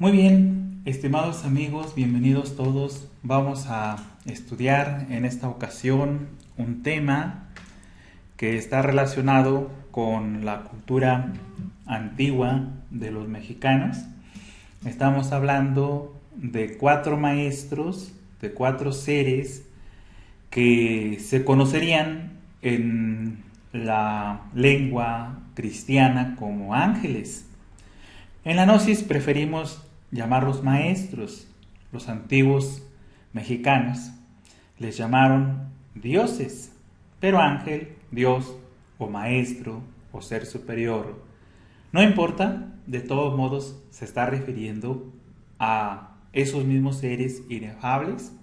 Muy bien, estimados amigos, bienvenidos todos. Vamos a estudiar en esta ocasión un tema que está relacionado con la cultura antigua de los mexicanos. Estamos hablando de 4 maestros, de 4 seres que se conocerían en la lengua cristiana como ángeles. En la Gnosis preferimos llamarlos maestros. Los antiguos mexicanos les llamaron dioses, pero ángel, Dios o maestro o ser superior, no importa, de todos modos se está refiriendo a esos mismos seres inefables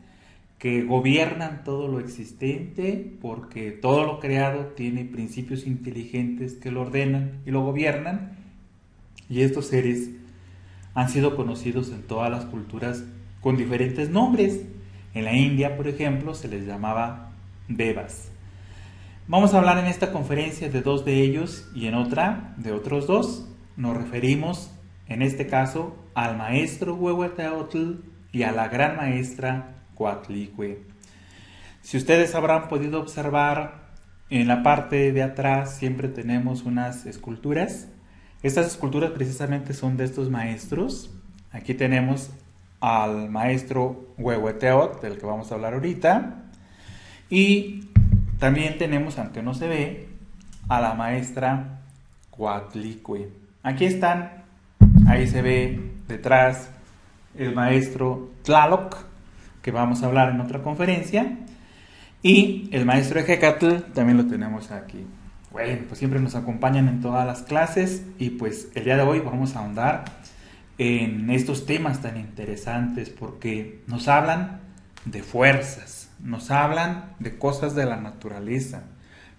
que gobiernan todo lo existente, porque todo lo creado tiene principios inteligentes que lo ordenan y lo gobiernan, y estos seres han sido conocidos en todas las culturas con diferentes nombres. En la India, por ejemplo, se les llamaba devas. Vamos a hablar en esta conferencia de 2 de ellos y en otra de otros 2. Nos referimos, en este caso, al maestro Huehueteotl y a la gran maestra Coatlicue. Si ustedes habrán podido observar, en la parte de atrás siempre tenemos unas esculturas. Estas esculturas precisamente son de estos maestros. Aquí tenemos al maestro Huehueteotl, del que vamos a hablar ahorita. Y también tenemos, aunque no se ve, a la maestra Coatlicue. Aquí están, ahí se ve detrás el maestro Tlaloc, que vamos a hablar en otra conferencia. Y el maestro Ejecatl también lo tenemos aquí. Bueno, pues siempre nos acompañan en todas las clases y pues el día de hoy vamos a ahondar en estos temas tan interesantes porque nos hablan de fuerzas, nos hablan de cosas de la naturaleza,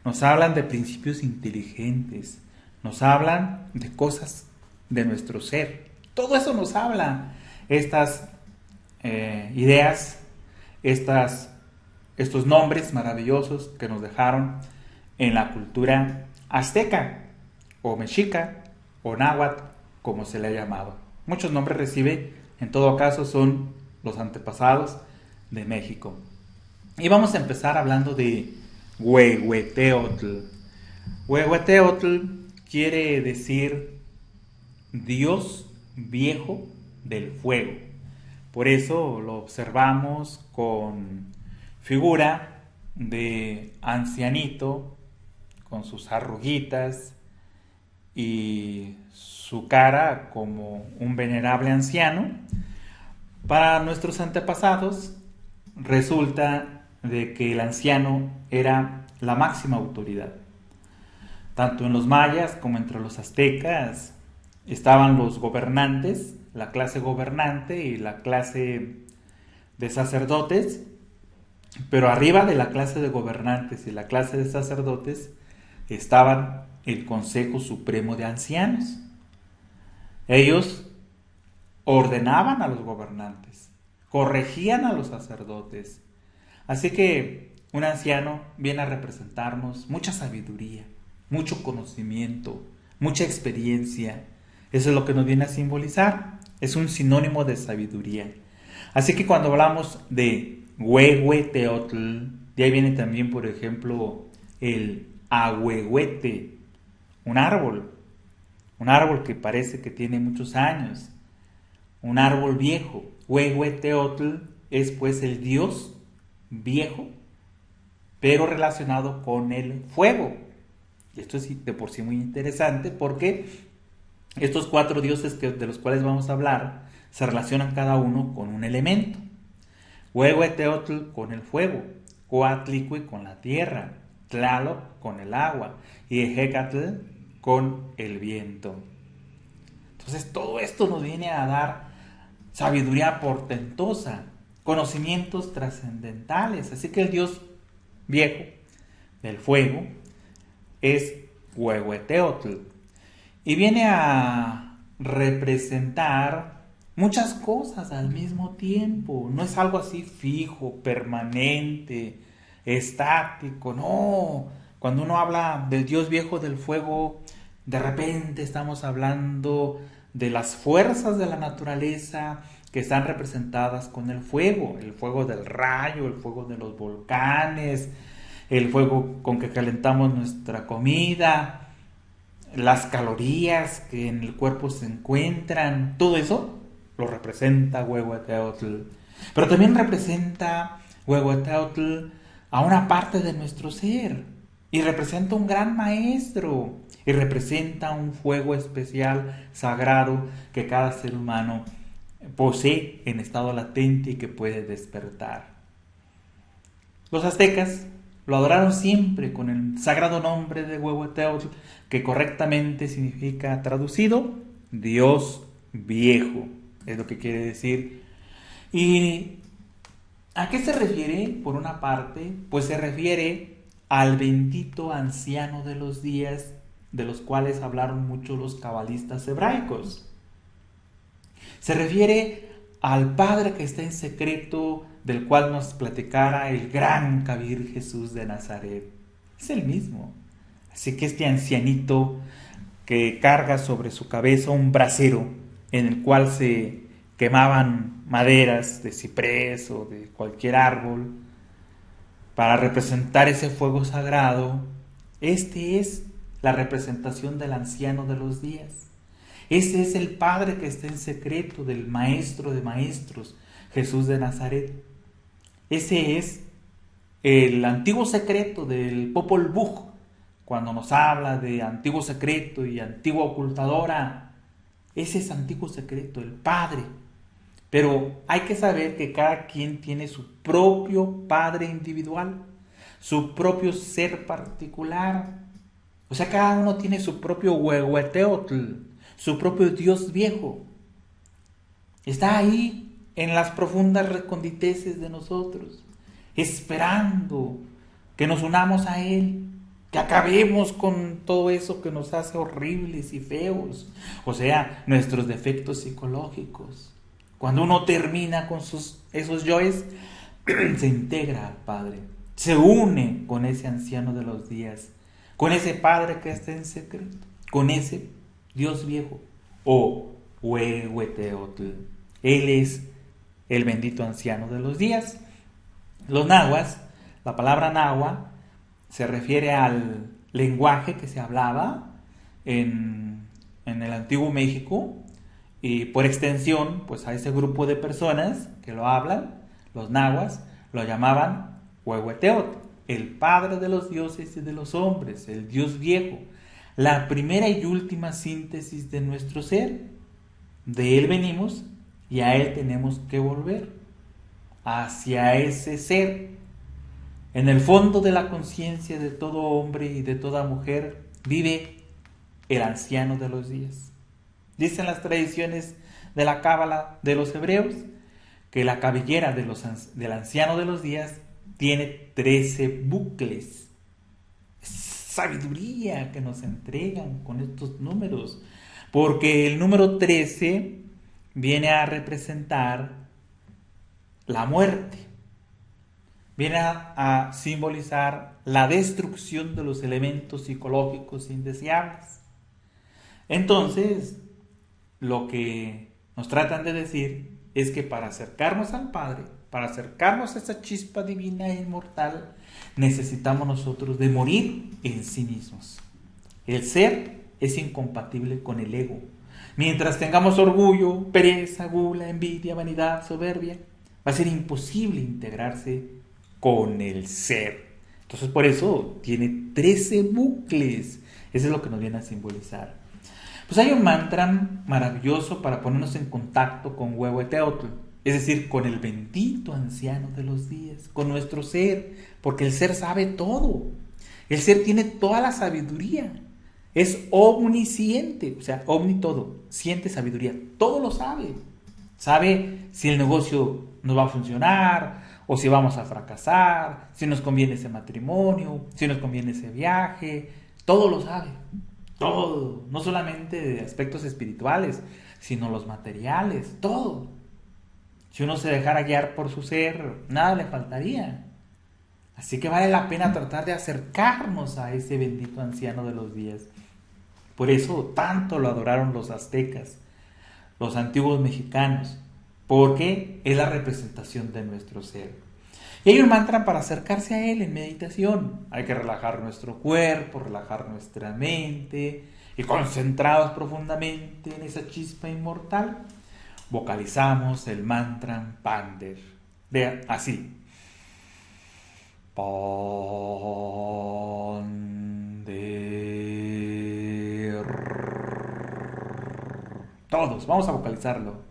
nos hablan de principios inteligentes, nos hablan de cosas de nuestro ser. Todo eso nos habla estas ideas, estos nombres maravillosos que nos dejaron en la cultura azteca o mexica o náhuatl, como se le ha llamado. Muchos nombres recibe, en todo caso son los antepasados de México. Y vamos a empezar hablando de Huehueteotl. Huehueteotl quiere decir Dios viejo del fuego. Por eso lo observamos con figura de ancianito, con sus arruguitas y su cara como un venerable anciano. Para nuestros antepasados resulta de que el anciano era la máxima autoridad. Tanto en los mayas como entre los aztecas estaban los gobernantes, la clase gobernante y la clase de sacerdotes, pero arriba de la clase de gobernantes y la clase de sacerdotes estaban el Consejo Supremo de Ancianos. Ellos ordenaban a los gobernantes, corregían a los sacerdotes. Así que un anciano viene a representarnos mucha sabiduría, mucho conocimiento, mucha experiencia. Eso es lo que nos viene a simbolizar. Es un sinónimo de sabiduría. Así que cuando hablamos de Huehueteotl, de ahí viene también, por ejemplo, el ahuehuete, un árbol que parece que tiene muchos años, un árbol viejo. Huehueteotl es pues el dios viejo, pero relacionado con el fuego. Y esto es de por sí muy interesante porque estos 4 dioses de los cuales vamos a hablar se relacionan cada uno con un elemento. Huehueteotl con el fuego, Coatlicue con la tierra, Tlaloc con el agua y Ejecatl con el viento. Entonces todo esto nos viene a dar sabiduría portentosa, conocimientos trascendentales. Así que el dios viejo del fuego es Huehueteotl y viene a representar muchas cosas al mismo tiempo. No es algo así fijo, permanente, estático, no. Cuando uno habla del dios viejo del fuego, de repente estamos hablando de las fuerzas de la naturaleza que están representadas con el fuego del rayo, el fuego de los volcanes, el fuego con que calentamos nuestra comida, las calorías que en el cuerpo se encuentran, todo eso lo representa Huehueteotl. Pero también representa Huehueteotl a una parte de nuestro ser, y representa un gran maestro, y representa un fuego especial, sagrado, que cada ser humano posee en estado latente y que puede despertar. Los aztecas lo adoraron siempre con el sagrado nombre de Huehueteotl, que correctamente significa, traducido, Dios viejo, es lo que quiere decir. ¿Y a qué se refiere? Por una parte, pues se refiere al bendito anciano de los días, de los cuales hablaron mucho los cabalistas hebraicos. Se refiere al Padre que está en secreto, del cual nos platicara el gran Kabir Jesús de Nazaret. Es el mismo. Así que este ancianito que carga sobre su cabeza un brasero en el cual se quemaban maderas de ciprés o de cualquier árbol para representar ese fuego sagrado, este es la representación del anciano de los días. Ese es el Padre que está en secreto, del Maestro de Maestros, Jesús de Nazaret. Ese es el antiguo secreto del Popol Vuh, cuando nos habla de antiguo secreto y antigua ocultadora. Ese es antiguo secreto, el Padre. Pero hay que saber que cada quien tiene su propio Padre individual, su propio ser particular. O sea, cada uno tiene su propio Huehueteotl, su propio Dios viejo. Está ahí en las profundas reconditeces de nosotros, esperando que nos unamos a Él, que acabemos con todo eso que nos hace horribles y feos, o sea, nuestros defectos psicológicos. Cuando uno termina con esos yoes, se integra al Padre, se une con ese anciano de los días, con ese Padre que está en secreto, con ese Dios viejo, o Huehueteotl. Él es el bendito anciano de los días. Los nahuas, la palabra nahua se refiere al lenguaje que se hablaba en el antiguo México, y por extensión, pues a ese grupo de personas que lo hablan, los nahuas, lo llamaban Huehueteotl, el Padre de los dioses y de los hombres, el Dios viejo, la primera y última síntesis de nuestro ser. De Él venimos y a Él tenemos que volver, hacia ese ser. En el fondo de la conciencia de todo hombre y de toda mujer vive el anciano de los días. Dicen las tradiciones de la cábala de los hebreos que la cabellera del anciano de los días tiene 13 bucles. Es sabiduría que nos entregan con estos números, porque el número 13 viene a representar la muerte, viene a simbolizar la destrucción de los elementos psicológicos indeseables. Entonces, lo que nos tratan de decir es que para acercarnos al Padre, para acercarnos a esa chispa divina e inmortal, necesitamos nosotros de morir en sí mismos. El ser es incompatible con el ego. Mientras tengamos orgullo, pereza, gula, envidia, vanidad, soberbia, va a ser imposible integrarse con el ser. Entonces por eso tiene 13 bucles. Eso es lo que nos viene a simbolizar. Pues hay un mantra maravilloso para ponernos en contacto con Huehueteotl, es decir, con el bendito anciano de los días, con nuestro ser, porque el ser sabe todo. El ser tiene toda la sabiduría. Es omnisciente, o sea, omni todo, siente sabiduría, todo lo sabe. Sabe si el negocio nos va a funcionar o si vamos a fracasar, si nos conviene ese matrimonio, si nos conviene ese viaje, todo lo sabe. Todo, no solamente de aspectos espirituales, sino los materiales, todo. Si uno se dejara guiar por su ser, nada le faltaría. Así que vale la pena tratar de acercarnos a ese bendito anciano de los días. Por eso tanto lo adoraron los aztecas, los antiguos mexicanos, porque es la representación de nuestro ser. Y hay un mantra para acercarse a él en meditación. Hay que relajar nuestro cuerpo, relajar nuestra mente y concentrados profundamente en esa chispa inmortal, vocalizamos el mantra Pander. Vea, así. Pander. Todos, vamos a vocalizarlo.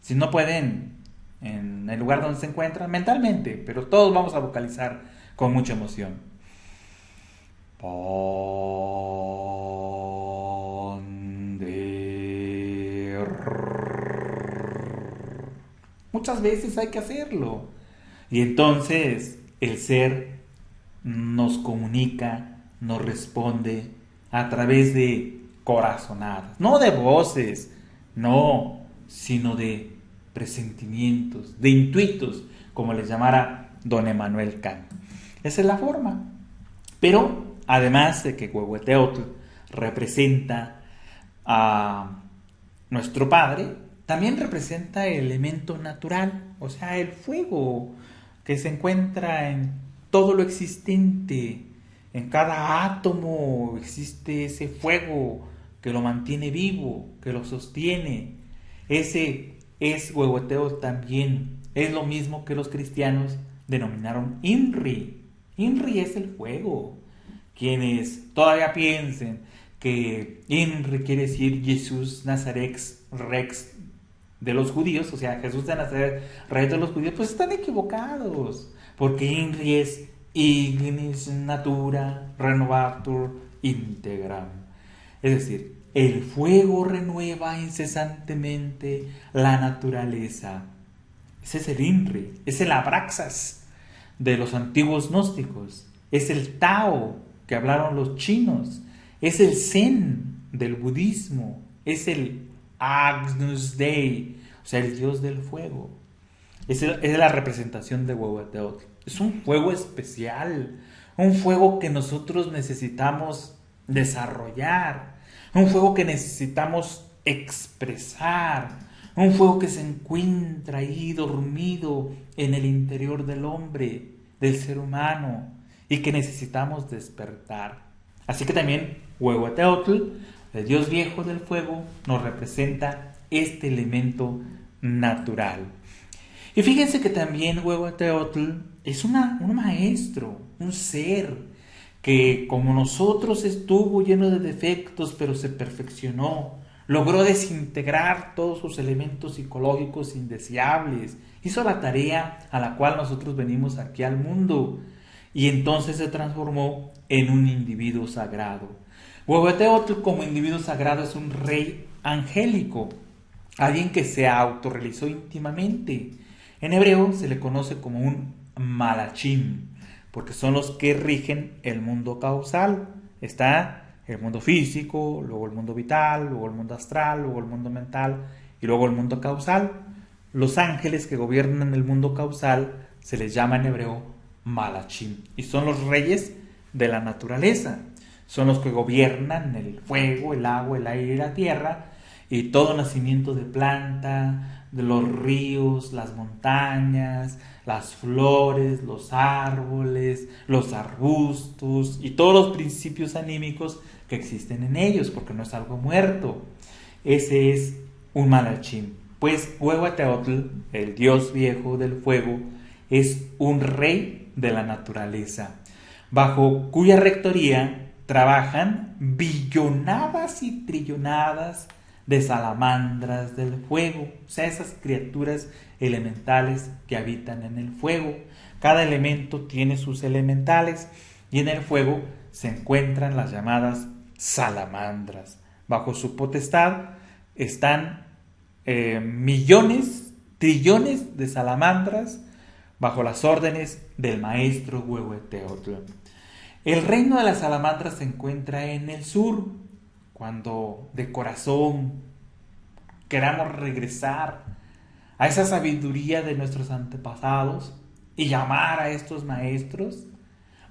Si no pueden, en el lugar donde se encuentran, mentalmente, pero todos vamos a vocalizar con mucha emoción. Muchas veces hay que hacerlo. Y entonces el ser nos comunica, nos responde a través de corazonadas, no de voces, no, sino de presentimientos, de intuitos, como les llamara don Emmanuel Kant. Esa es la forma. Pero además de que Huehueteotl representa a nuestro Padre, también representa el elemento natural, o sea, el fuego que se encuentra en todo lo existente. En cada átomo existe ese fuego que lo mantiene vivo, que lo sostiene. Ese es Huehueteotl también. Es lo mismo que los cristianos denominaron Inri. Inri es el fuego. Quienes todavía piensen que Inri quiere decir Jesús Nazarex Rex de los judíos, o sea, Jesús de Nazaret, rey de los judíos, pues están equivocados, porque Inri es Ignis Natura Renovatur Integram. Es decir, el fuego renueva incesantemente la naturaleza. Ese es el Inri, es el Abraxas de los antiguos gnósticos, es el Tao que hablaron los chinos, es el Zen del budismo, es el Agnus Dei, o sea, el dios del fuego. Es la representación de Huehueteotl. Es un fuego especial, un fuego que nosotros necesitamos desarrollar, un fuego que necesitamos expresar, un fuego que se encuentra ahí dormido en el interior del hombre, del ser humano, y que necesitamos despertar. Así que también Huehueteotl, el dios viejo del fuego, nos representa este elemento natural. Y fíjense que también Huehueteotl es un maestro, un ser que como nosotros estuvo lleno de defectos, pero se perfeccionó, logró desintegrar todos sus elementos psicológicos indeseables, hizo la tarea a la cual nosotros venimos aquí al mundo, y entonces se transformó en un individuo sagrado. Huehueteotl como individuo sagrado es un rey angélico, alguien que se autorrealizó íntimamente. En hebreo se le conoce como un malachim, porque son los que rigen el mundo causal. Está el mundo físico, luego el mundo vital, luego el mundo astral, luego el mundo mental y luego el mundo causal. Los ángeles que gobiernan el mundo causal se les llama en hebreo malachim y son los reyes de la naturaleza. Son los que gobiernan el fuego, el agua, el aire y la tierra y todo nacimiento de planta, de los ríos, las montañas, las flores, los árboles, los arbustos y todos los principios anímicos que existen en ellos, porque no es algo muerto. Ese es un malachim. Pues Huehueteotl, el dios viejo del fuego, es un rey de la naturaleza, bajo cuya rectoría trabajan billonadas y trillonadas de salamandras del fuego, o sea, esas criaturas elementales que habitan en el fuego. Cada elemento tiene sus elementales y en el fuego se encuentran las llamadas salamandras. Bajo su potestad están millones, trillones de salamandras bajo las órdenes del maestro Huehueteotl. El reino de las salamandras se encuentra en el sur. Cuando de corazón queramos regresar a esa sabiduría de nuestros antepasados y llamar a estos maestros,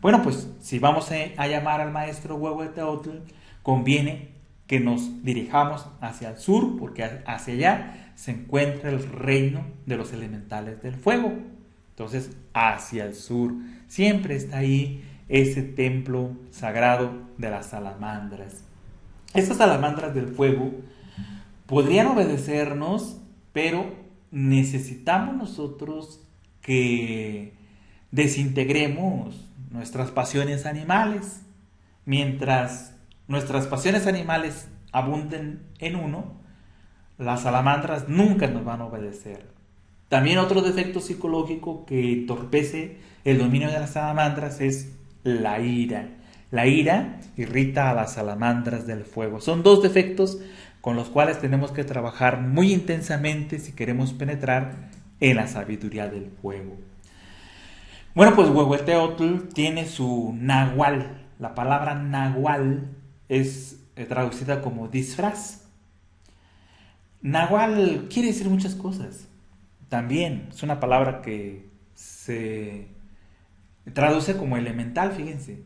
bueno, pues si vamos a llamar al maestro Huehueteotl, conviene que nos dirijamos hacia el sur, porque hacia allá se encuentra el reino de los elementales del fuego. Entonces, hacia el sur, siempre está ahí ese templo sagrado de las salamandras. Estas salamandras del fuego podrían obedecernos, pero necesitamos nosotros que desintegremos nuestras pasiones animales. Mientras nuestras pasiones animales abunden en uno, las salamandras nunca nos van a obedecer. También otro defecto psicológico que entorpece el dominio de las salamandras es la ira. La ira irrita a las salamandras del fuego. Son dos defectos con los cuales tenemos que trabajar muy intensamente si queremos penetrar en la sabiduría del fuego. Bueno, pues Huehueteotl tiene su nahual. La palabra nahual es traducida como disfraz. Nahual quiere decir muchas cosas. También es una palabra que se traduce como elemental, fíjense.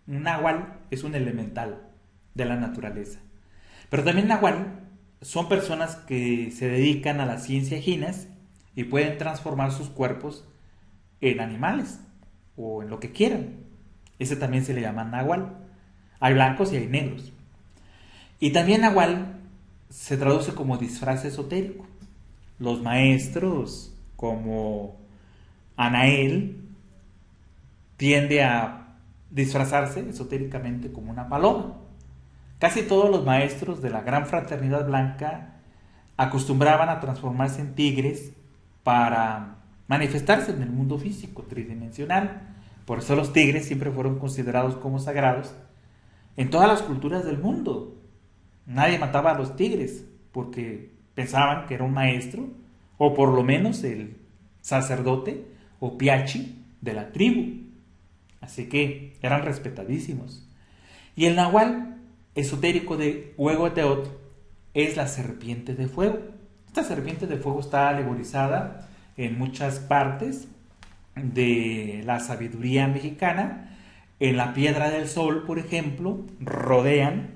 Un nahual es un elemental de la naturaleza. Pero también nahual son personas que se dedican a las ciencias ajenas y pueden transformar sus cuerpos en animales o en lo que quieran. Ese también se le llama nahual. Hay blancos y hay negros. Y también nahual se traduce como disfraz esotérico. Los maestros como Anael tiende a disfrazarse esotéricamente como una paloma. Casi todos los maestros de la gran fraternidad blanca acostumbraban a transformarse en tigres para manifestarse en el mundo físico tridimensional. Por eso los tigres siempre fueron considerados como sagrados en todas las culturas del mundo. Nadie mataba a los tigres porque pensaban que era un maestro, o por lo menos el sacerdote o piachi de la tribu. Así que eran respetadísimos. Y el nahual esotérico de Huehueteotl es la serpiente de fuego. Esta serpiente de fuego está alegorizada en muchas partes de la sabiduría mexicana. En la Piedra del Sol, por ejemplo, rodean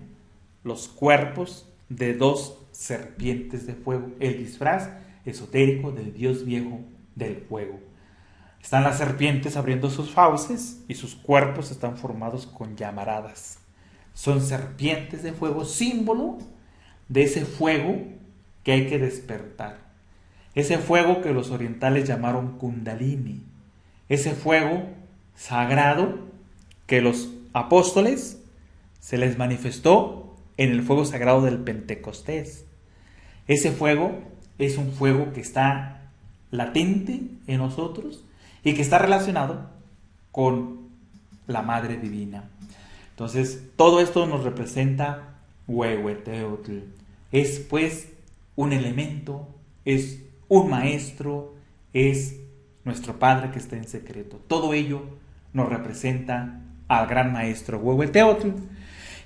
los cuerpos de dos serpientes de fuego, el disfraz esotérico del dios viejo del fuego. Están las serpientes abriendo sus fauces y sus cuerpos están formados con llamaradas. Son serpientes de fuego, símbolo de ese fuego que hay que despertar. Ese fuego que los orientales llamaron Kundalini. Ese fuego sagrado que los apóstoles se les manifestó en el fuego sagrado del Pentecostés. Ese fuego es un fuego que está latente en nosotros y que está relacionado con la Madre Divina. Entonces, todo esto nos representa Huehueteotl. Es pues un elemento, es un maestro, es nuestro Padre que está en secreto. Todo ello nos representa al gran maestro Huehueteotl.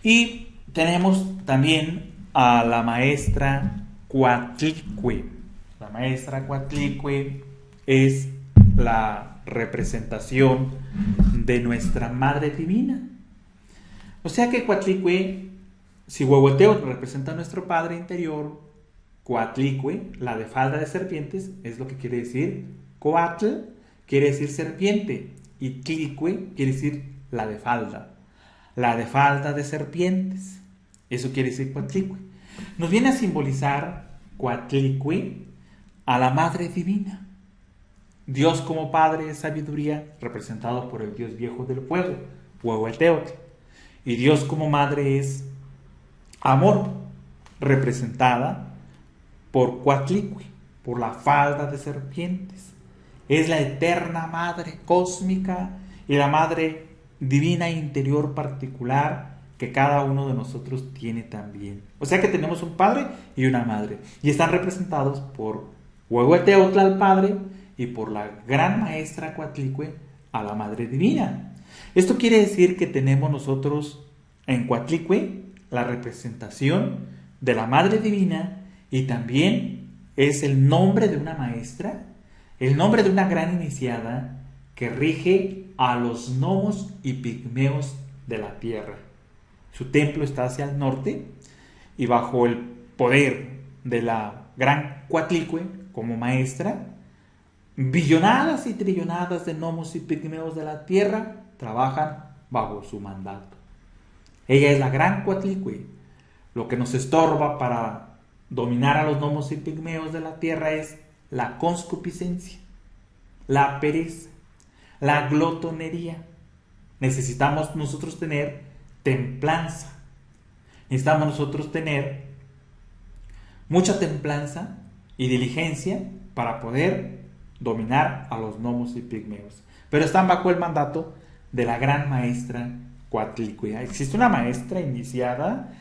Y tenemos también a la maestra Coatlicue. La maestra Coatlicue es la representación de nuestra Madre Divina. O sea que Coatlicue, si Huehueteotl representa a nuestro Padre interior, Coatlicue, la de falda de serpientes, es lo que quiere decir. Coatl quiere decir serpiente y Tlicue quiere decir la de falda de serpientes. Eso quiere decir Coatlicue. Nos viene a simbolizar Coatlicue a la Madre Divina. Dios como Padre es sabiduría, representado por el Dios viejo del fuego, Huehueteotl. Y Dios como Madre es amor, representada por Coatlicue, por la falda de serpientes. Es la eterna Madre cósmica y la Madre divina interior particular que cada uno de nosotros tiene también. O sea que tenemos un Padre y una Madre. Y están representados por Huehueteotl al Padre y por la gran maestra Coatlicue a la Madre Divina. Esto quiere decir que tenemos nosotros en Coatlicue la representación de la Madre Divina y también es el nombre de una maestra, el nombre de una gran iniciada que rige a los gnomos y pigmeos de la tierra. Su templo está hacia el norte, y bajo el poder de la gran Coatlicue como maestra, billonadas y trillonadas de gnomos y pigmeos de la tierra trabajan bajo su mandato. Ella es la gran Coatlicue. Lo que nos estorba para dominar a los gnomos y pigmeos de la tierra es la concupiscencia, la pereza, la glotonería. Necesitamos nosotros tener templanza. Necesitamos nosotros tener mucha templanza y diligencia para poder dominar a los gnomos y pigmeos. Pero están bajo el mandato de la gran maestra Coatlicue. Existe una maestra iniciada,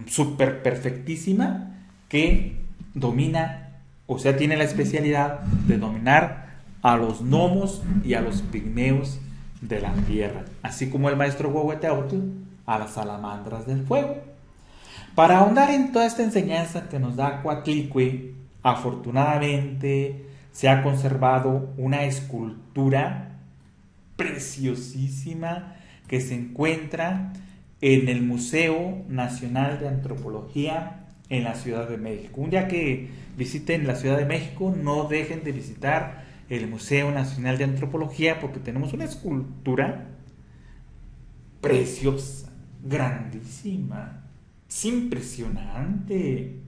súper perfectísima, que domina, o sea, tiene la especialidad de dominar a los gnomos y a los pigmeos de la tierra, así como el maestro Huehueteotl a las salamandras del fuego. Para ahondar en toda esta enseñanza que nos da Coatlicue, afortunadamente se ha conservado una escultura preciosísima que se encuentra en el Museo Nacional de Antropología en la Ciudad de México. Un día que visiten la Ciudad de México, no dejen de visitar el Museo Nacional de Antropología, porque tenemos una escultura preciosa, grandísima, es impresionante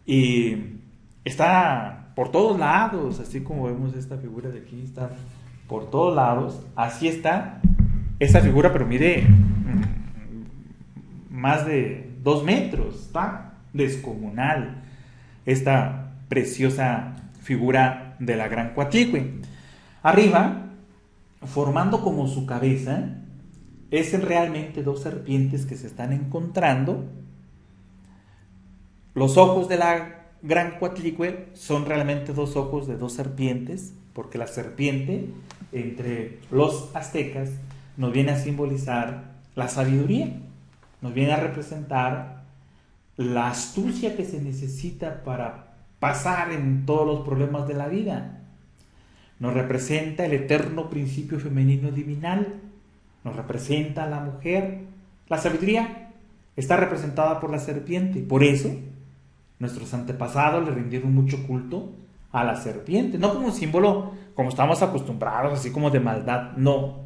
y está por todos lados, así como vemos esta figura de aquí, está por todos lados. Así está esta figura, pero mide más de 2 metros, está descomunal esta preciosa figura de la gran Coatlicue. Arriba, formando como su cabeza, es realmente 2 serpientes que se están encontrando. Los ojos de la gran Coatlicue son realmente 2 ojos de 2 serpientes, porque la serpiente entre los aztecas nos viene a simbolizar la sabiduría, nos viene a representar la astucia que se necesita para pasar en todos los problemas de la vida. Nos representa el eterno principio femenino divinal, nos representa a la mujer. La sabiduría está representada por la serpiente, por eso nuestros antepasados le rindieron mucho culto a la serpiente, no como un símbolo como estamos acostumbrados, así como de maldad, no,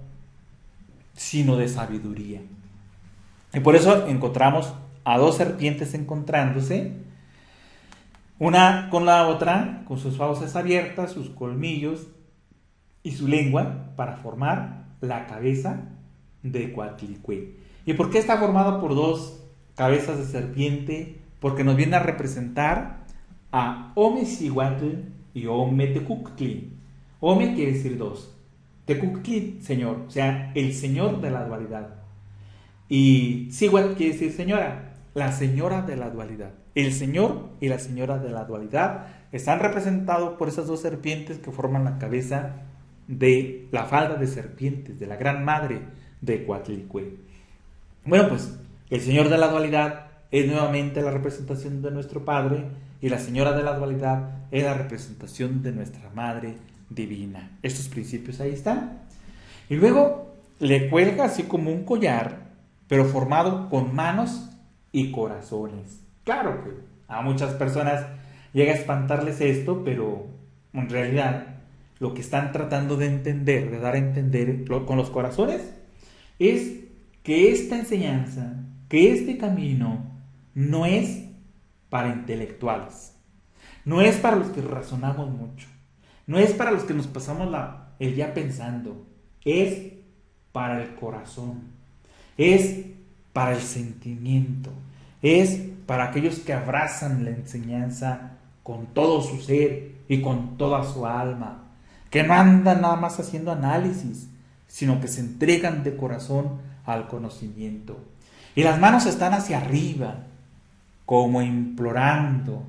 sino de sabiduría. Y por eso encontramos a 2 serpientes encontrándose, una con la otra, con sus fauces abiertas, sus colmillos y su lengua, para formar la cabeza de Coatlicue. ¿Y por qué está formada por 2 cabezas de serpiente? Porque nos viene a representar a Omexihuatl y Ometecuhtli. Ome quiere decir 2, Tecuhtli, señor, o sea, el señor de la dualidad. Y Cihuatl quiere decir señora, la señora de la dualidad. El señor y la señora de la dualidad están representados por esas 2 serpientes que forman la cabeza de la falda de serpientes, de la gran madre de Coatlicue. Bueno, pues el señor de la dualidad es nuevamente la representación de nuestro Padre, y la señora de la dualidad es la representación de nuestra Madre Divina. Estos principios ahí están. Y luego le cuelga así como un collar, pero formado con manos y corazones. Claro que a muchas personas llega a espantarles esto, pero en realidad lo que están tratando de entender, de dar a entender con los corazones, es que esta enseñanza, que este camino no es para intelectuales, no es para los que razonamos mucho, no es para los que nos pasamos el día pensando, es para el corazón, es para el sentimiento, es para aquellos que abrazan la enseñanza con todo su ser y con toda su alma, que no andan nada más haciendo análisis, sino que se entregan de corazón al conocimiento. Y las manos están hacia arriba, como implorando,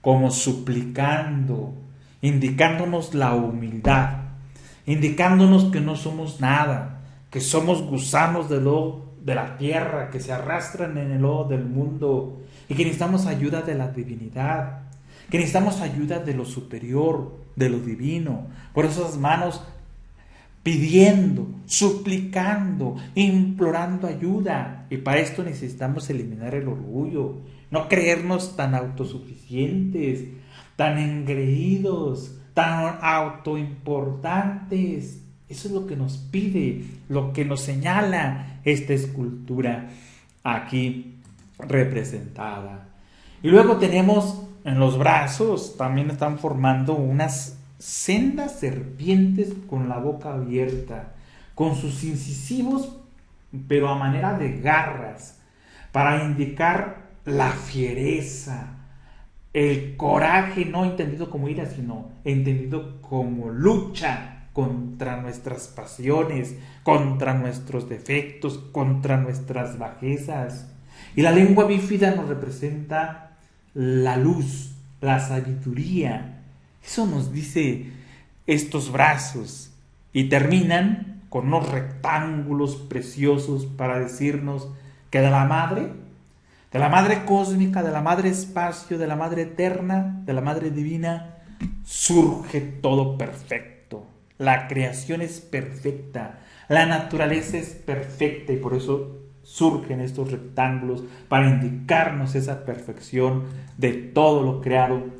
como suplicando, indicándonos la humildad, indicándonos que no somos nada, que somos gusanos de la tierra, que se arrastran en el lodo del mundo, y que necesitamos ayuda de la divinidad, que necesitamos ayuda de lo superior, de lo divino. Por eso esas manos pidiendo, suplicando, implorando ayuda. Y para esto necesitamos eliminar el orgullo, no creernos tan autosuficientes, tan engreídos, tan autoimportantes. Eso es lo que nos pide, lo que nos señala esta escultura aquí representada. Y luego tenemos en los brazos, también están formando unas sendas serpientes con la boca abierta, con sus incisivos, pero a manera de garras, para indicar la fiereza, el coraje, no entendido como ira, sino entendido como lucha contra nuestras pasiones, contra nuestros defectos, contra nuestras bajezas. Y la lengua bífida nos representa la luz, la sabiduría. Eso nos dice estos brazos. Y terminan con unos rectángulos preciosos para decirnos que de la madre cósmica, de la madre espacio, de la madre eterna, de la madre divina, surge todo perfecto. La creación es perfecta, la naturaleza es perfecta y por eso surgen estos rectángulos para indicarnos esa perfección de todo lo creado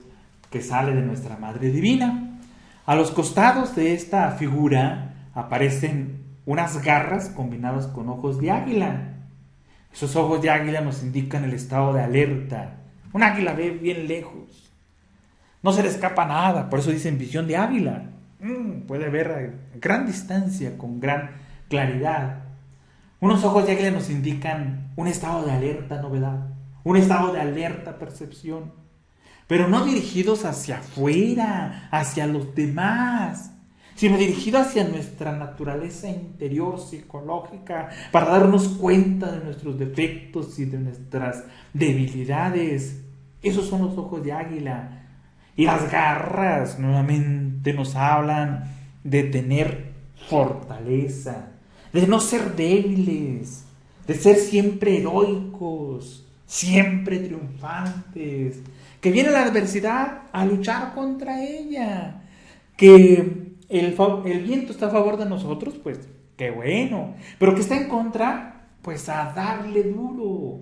que sale de nuestra madre divina. A los costados de esta figura aparecen unas garras combinadas con ojos de águila. Esos ojos de águila nos indican el estado de alerta. Un águila ve bien lejos, no se le escapa nada, por eso dicen visión de águila. Puede ver a gran distancia, con gran claridad. Unos ojos de águila nos indican un estado de alerta novedad, un estado de alerta percepción, pero no dirigidos hacia afuera, hacia los demás, sino dirigidos hacia nuestra naturaleza interior psicológica, para darnos cuenta de nuestros defectos y de nuestras debilidades. Esos son los ojos de águila. Y las garras nuevamente nos hablan de tener fortaleza, de no ser débiles, de ser siempre heroicos, siempre triunfantes, que viene la adversidad a luchar contra ella, que el viento está a favor de nosotros, pues qué bueno, pero que está en contra, pues a darle duro,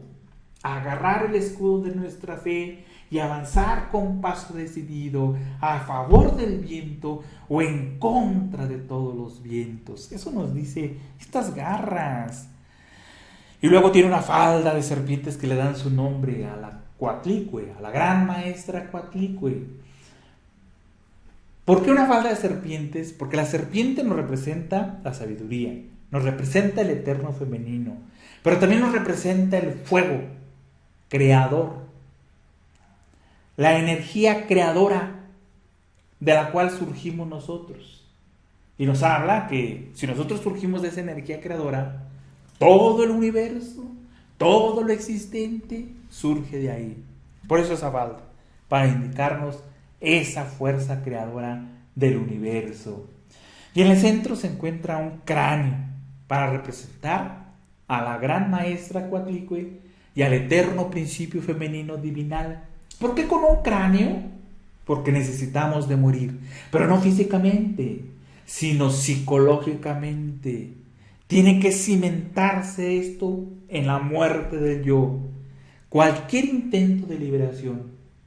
a agarrar el escudo de nuestra fe y avanzar con paso decidido a favor del viento o en contra de todos los vientos. Eso nos dice estas garras. Y luego tiene una falda de serpientes que le dan su nombre a la Coatlicue, a la gran maestra Coatlicue. ¿Por qué una falda de serpientes? Porque la serpiente nos representa la sabiduría, nos representa el eterno femenino, pero también nos representa el fuego creador, la energía creadora de la cual surgimos nosotros. Y nos habla que si nosotros surgimos de esa energía creadora, todo el universo, todo lo existente surge de ahí. Por eso esa falda, para indicarnos esa fuerza creadora del universo. Y en el centro se encuentra un cráneo para representar a la gran maestra Coatlicue y al eterno principio femenino divinal. ¿Por qué con un cráneo? Porque necesitamos de morir, pero no físicamente, sino psicológicamente. Tiene que cimentarse esto en la muerte del yo. Cualquier intento de liberación,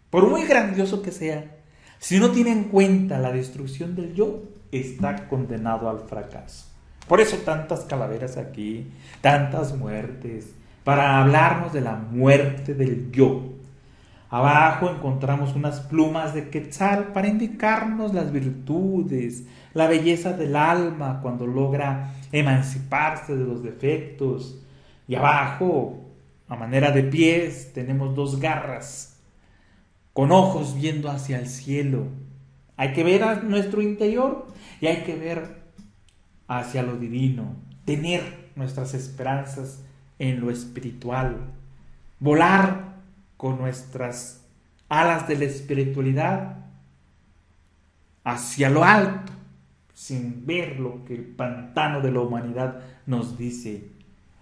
por muy grandioso que sea, si no tiene en cuenta la destrucción del yo, está condenado al fracaso. Por eso tantas calaveras aquí, tantas muertes, para hablarnos de la muerte del yo. Abajo encontramos unas plumas de quetzal para indicarnos las virtudes, la belleza del alma cuando logra emanciparse de los defectos. Y abajo, a manera de pies, tenemos dos garras con ojos viendo hacia el cielo. Hay que ver a nuestro interior y hay que ver hacia lo divino, tener nuestras esperanzas en lo espiritual, volar con nuestras alas de la espiritualidad hacia lo alto, sin ver lo que el pantano de la humanidad nos dice.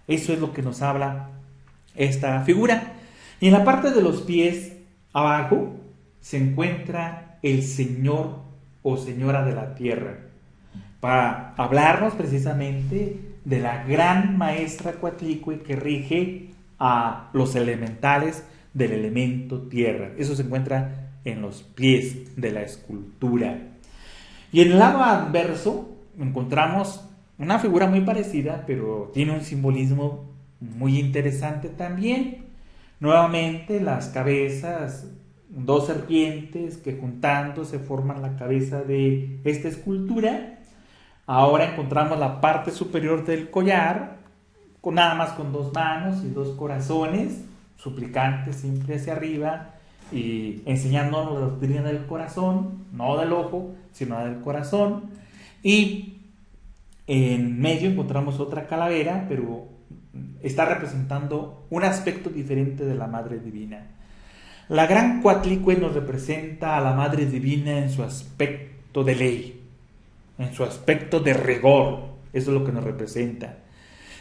Eso es lo que nos habla esta figura. Y en la parte de los pies, abajo, se encuentra el Señor o Señora de la Tierra. para hablarnos precisamente de la gran maestra Coatlicue que rige a los elementales del elemento tierra. Eso se encuentra en los pies de la escultura. Y en el lado adverso encontramos una figura muy parecida, pero tiene un simbolismo muy interesante también. Nuevamente las cabezas, dos serpientes que juntándose forman la cabeza de esta escultura. Ahora encontramos la parte superior del collar, nada más con dos manos y dos corazones, suplicantes siempre hacia arriba y enseñándonos la doctrina del corazón, no del ojo, sino del corazón. Y en medio encontramos otra calavera, pero está representando un aspecto diferente de la Madre Divina. La gran Coatlicue nos representa a la Madre Divina en su aspecto de ley, en su aspecto de rigor. Eso es lo que nos representa.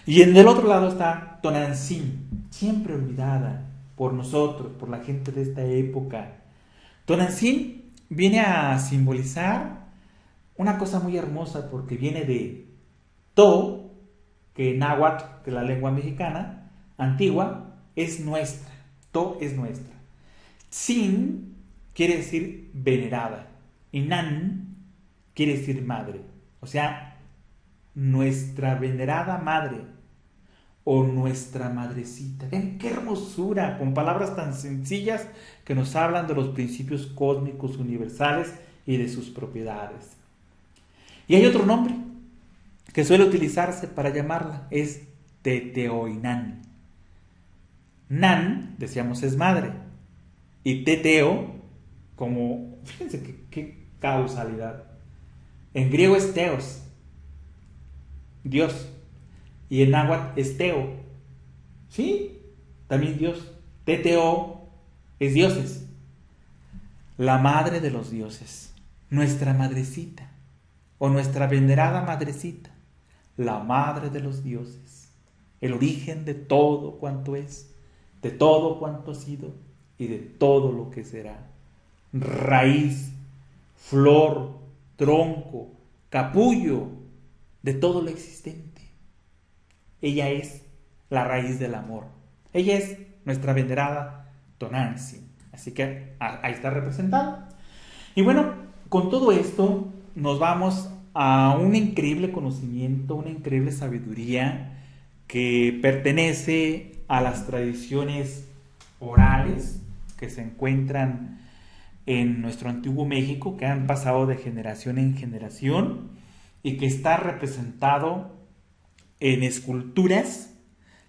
Y en el otro lado está Tonantzin, siempre olvidada por nosotros, por la gente de esta época. Tonantzin viene a simbolizar una cosa muy hermosa porque viene de To, que en náhuatl, que es la lengua mexicana antigua, es nuestra. To es nuestra. Tzin quiere decir venerada. Y Nan quiere decir madre. O sea, nuestra venerada madre o nuestra madrecita. Ven qué hermosura, con palabras tan sencillas que nos hablan de los principios cósmicos universales y de sus propiedades. Y hay otro nombre que suele utilizarse para llamarla, es Teteoinan. Nan, decíamos, es madre. Y Teteo, como, fíjense qué causalidad. En griego es Teos, Dios. Y en náhuatl es Teo. ¿Sí? También Dios. Teteo es dioses. La madre de los dioses. Nuestra madrecita. O nuestra venerada madrecita. La madre de los dioses. El origen de todo cuanto es. De todo cuanto ha sido. Y de todo lo que será. Raíz. Flor. Tronco. Capullo. De todo lo existente. Ella es la raíz del amor. Ella es nuestra venerada Tonantzin. Así que ahí está representada. Y bueno, con todo esto nos vamos a un increíble conocimiento, una increíble sabiduría que pertenece a las tradiciones orales que se encuentran en nuestro antiguo México, que han pasado de generación en generación y que está representado en esculturas,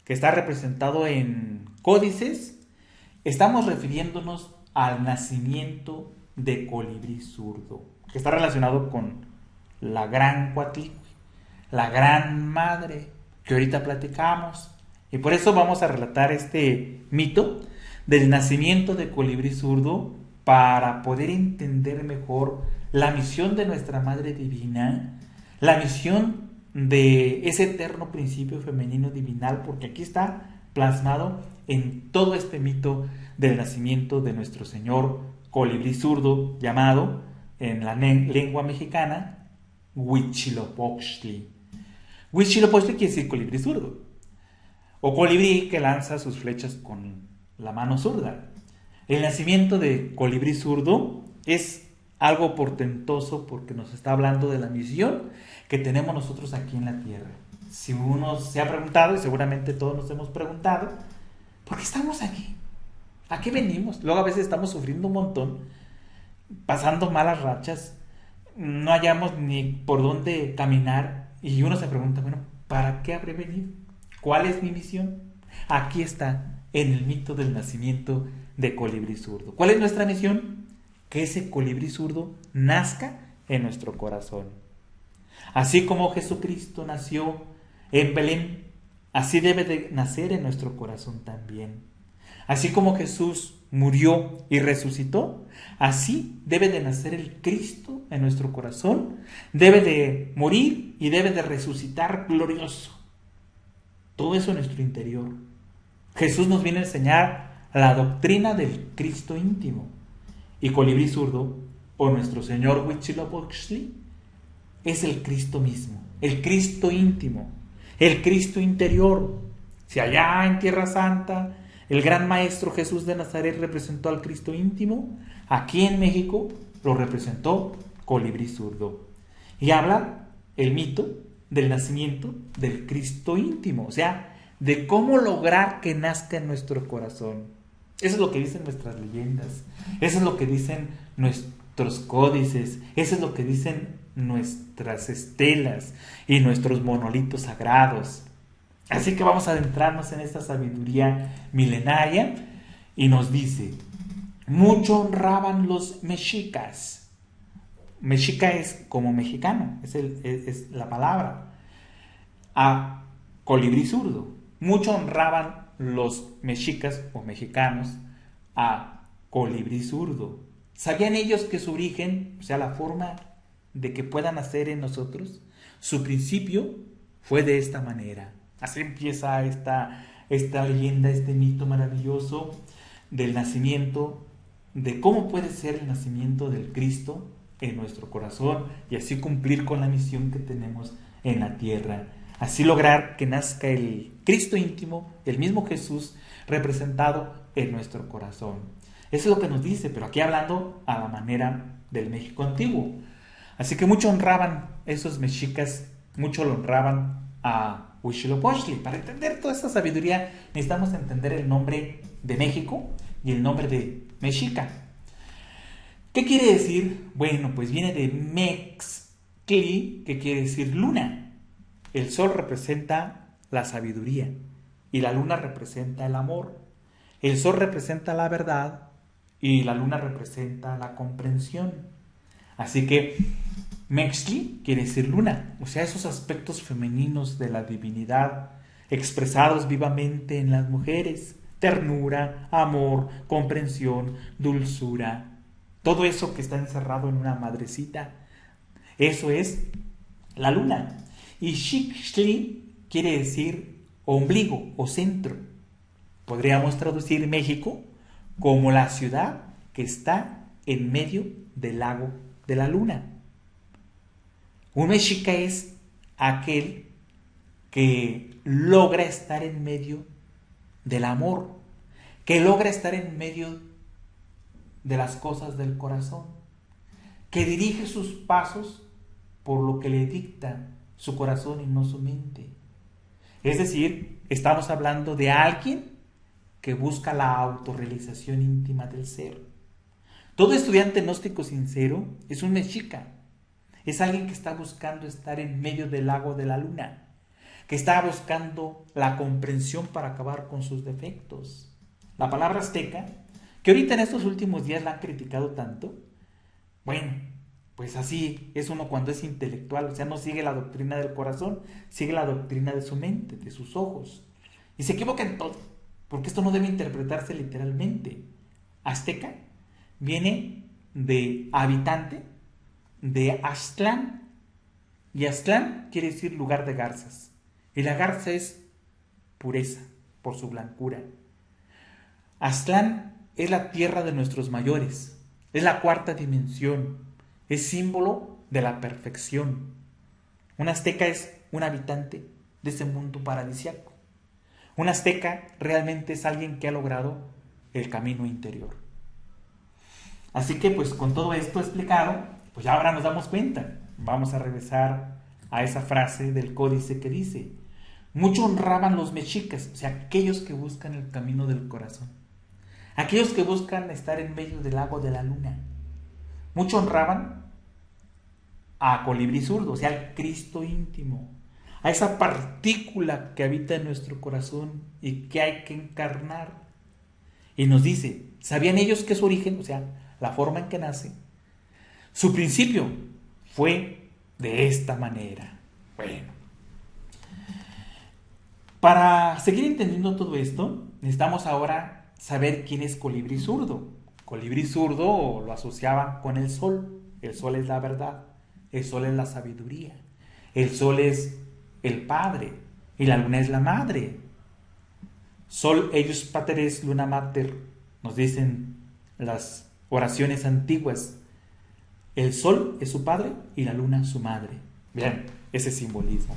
que está representado en códices. Estamos refiriéndonos al nacimiento de Colibrí Zurdo, que está relacionado con la gran Coatlicue, la gran madre que ahorita platicamos. Y por eso vamos a relatar este mito del nacimiento de Colibrí Zurdo para poder entender mejor la misión de nuestra Madre Divina, la misión de ese eterno principio femenino divinal, porque aquí está plasmado en todo este mito del nacimiento de nuestro Señor Colibrí Zurdo, llamado en la lengua mexicana Huitzilopochtli. Huitzilopochtli quiere decir colibrí zurdo, o colibrí que lanza sus flechas con la mano zurda. El nacimiento de Colibrí Zurdo es algo portentoso porque nos está hablando de la misión que tenemos nosotros aquí en la tierra. Si uno se ha preguntado, y seguramente todos nos hemos preguntado, ¿por qué estamos aquí? ¿A qué venimos? Luego a veces estamos sufriendo un montón, pasando malas rachas, no hallamos ni por dónde caminar, y uno se pregunta, bueno, ¿para qué habré venido? ¿Cuál es mi misión? Aquí está, en el mito del nacimiento de Colibrí Zurdo. ¿Cuál es nuestra misión? Que ese colibrí zurdo nazca en nuestro corazón. Así como Jesucristo nació en Belén, así debe de nacer en nuestro corazón también. Así como Jesús murió y resucitó, así debe de nacer el Cristo en nuestro corazón, debe de morir y debe de resucitar glorioso. Todo eso en nuestro interior. Jesús nos viene a enseñar la doctrina del Cristo íntimo. Y Colibrí Zurdo, o nuestro Señor Huitzilopochtli, es el Cristo mismo, el Cristo íntimo, el Cristo interior. Si allá en Tierra Santa el gran maestro Jesús de Nazaret representó al Cristo íntimo, aquí en México lo representó Colibrí Zurdo. Y habla el mito del nacimiento del Cristo íntimo, o sea, de cómo lograr que nazca en nuestro corazón. Eso es lo que dicen nuestras leyendas, eso es lo que dicen nuestros códices, eso es lo que dicen nuestras estelas y nuestros monolitos sagrados. Así que vamos a adentrarnos en esta sabiduría milenaria y nos dice: mucho honraban los mexicas. Mexica es como mexicano, es la palabra. A Colibrí Zurdo. Mucho honraban los mexicas o mexicanos a Colibrí Zurdo. ¿Sabían ellos que su origen, o sea, la forma de que puedan nacer en nosotros, su principio fue de esta manera? Así empieza esta leyenda, este mito maravilloso del nacimiento, de cómo puede ser el nacimiento del Cristo en nuestro corazón y así cumplir con la misión que tenemos en la tierra. Así lograr que nazca el Cristo íntimo, el mismo Jesús representado en nuestro corazón. Eso es lo que nos dice, pero aquí hablando a la manera del México antiguo. Así que mucho honraban esos mexicas, mucho lo honraban a Huitzilopochtli. Para entender toda esta sabiduría necesitamos entender el nombre de México y el nombre de Mexica. ¿Qué quiere decir? Bueno, pues viene de Mextli, que quiere decir luna. El sol representa la sabiduría y la luna representa el amor. El sol representa la verdad y la luna representa la comprensión. Así que Mextli quiere decir luna, o sea, esos aspectos femeninos de la divinidad expresados vivamente en las mujeres: ternura, amor, comprensión, dulzura, todo eso que está encerrado en una madrecita, eso es la luna. Y Xixtli quiere decir ombligo o centro. Podríamos traducir México como la ciudad que está en medio del lago de la luna. Un mexica es aquel que logra estar en medio del amor, que logra estar en medio de las cosas del corazón, que dirige sus pasos por lo que le dicta su corazón y no su mente. Es decir, estamos hablando de alguien que busca la autorrealización íntima del ser. Todo estudiante gnóstico sincero es un mexica. Es alguien que está buscando estar en medio del lago de la luna, que está buscando la comprensión para acabar con sus defectos. La palabra azteca, que ahorita en estos últimos días la han criticado tanto, bueno, pues así es uno cuando es intelectual, o sea, no sigue la doctrina del corazón, sigue la doctrina de su mente, de sus ojos. Y se equivoca en todo, porque esto no debe interpretarse literalmente. Azteca viene de habitante, de Aztlán, y Aztlán quiere decir lugar de garzas, y la garza es pureza por su blancura. Aztlán es la tierra de nuestros mayores, es la cuarta dimensión, es símbolo de la perfección. Un azteca es un habitante de ese mundo paradisiaco. Un azteca realmente es alguien que ha logrado el camino interior. Así que pues con todo esto explicado, pues ya ahora nos damos cuenta. Vamos a regresar a esa frase del códice que dice: mucho honraban los mexicas, o sea, aquellos que buscan el camino del corazón, aquellos que buscan estar en medio del lago de la luna. Mucho honraban a Colibrí Zurdo, o sea, al Cristo íntimo, a esa partícula que habita en nuestro corazón y que hay que encarnar. Y nos dice, ¿sabían ellos que su origen, o sea, la forma en que nace, su principio fue de esta manera? Bueno, para seguir entendiendo todo esto, necesitamos ahora saber quién es Colibrí Zurdo. Colibrí Zurdo lo asociaban con el sol. El sol es la verdad, el sol es la sabiduría, el sol es el padre y la luna es la madre. Sol eius pateres luna mater, nos dicen las oraciones antiguas. El sol es su padre y la luna su madre. Bien, ese simbolismo.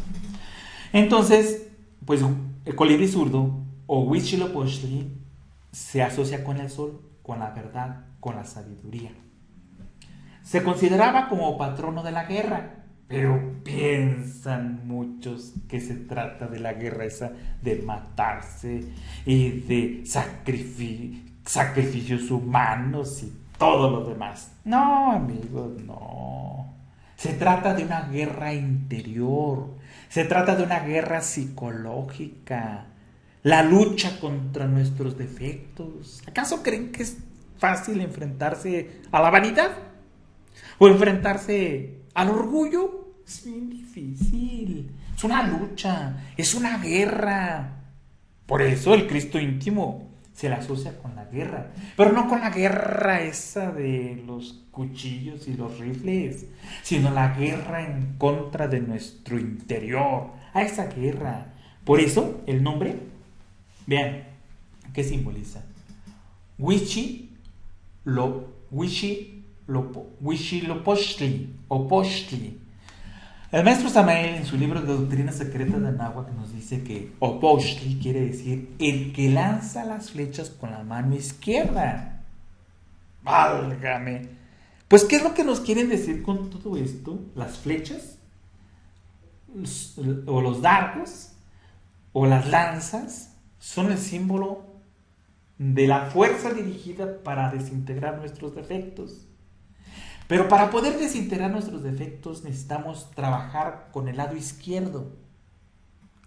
Entonces, pues el colibrí zurdo o Huitzilopochtli se asocia con el sol, con la verdad, con la sabiduría. Se consideraba como patrono de la guerra, pero piensan muchos que se trata de la guerra esa de matarse y de sacrificios humanos y todo lo demás. No, amigos, no. Se trata de una guerra interior, se trata de una guerra psicológica, la lucha contra nuestros defectos. ¿Acaso creen que es fácil enfrentarse a la vanidad? ¿O enfrentarse al orgullo? Es bien difícil. Es una lucha, es una guerra. Por eso el Cristo íntimo se le asocia con la guerra. Pero no con la guerra esa de los cuchillos y los rifles, sino la guerra en contra de nuestro interior. A esa guerra. Por eso el nombre, vean, ¿qué simboliza? Huitzilopochtli o Pochtli. El maestro Samael en su libro de Doctrina Secreta de Anáhuac nos dice que Opochtli quiere decir el que lanza las flechas con la mano izquierda. Válgame. Pues, ¿qué es lo que nos quieren decir con todo esto? Las flechas, o los dardos, o las lanzas, son el símbolo de la fuerza dirigida para desintegrar nuestros defectos. Pero para poder desintegrar nuestros defectos necesitamos trabajar con el lado izquierdo.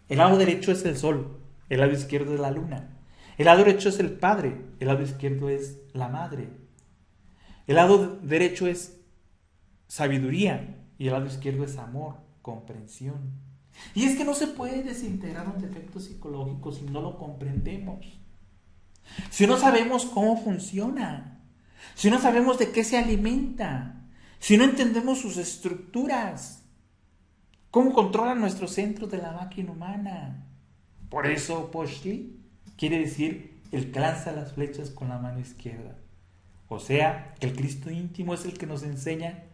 El lado derecho es el sol, el lado izquierdo es la luna. El lado derecho es el padre, el lado izquierdo es la madre. El lado derecho es sabiduría y el lado izquierdo es amor, comprensión. Y es que no se puede desintegrar un defecto psicológico si no lo comprendemos. Si no sabemos cómo funciona, si no sabemos de qué se alimenta, si no entendemos sus estructuras, cómo controlan nuestros centros de la máquina humana. Por eso Pochtli quiere decir el que lanza las flechas con la mano izquierda. O sea, que el Cristo íntimo es el que nos enseña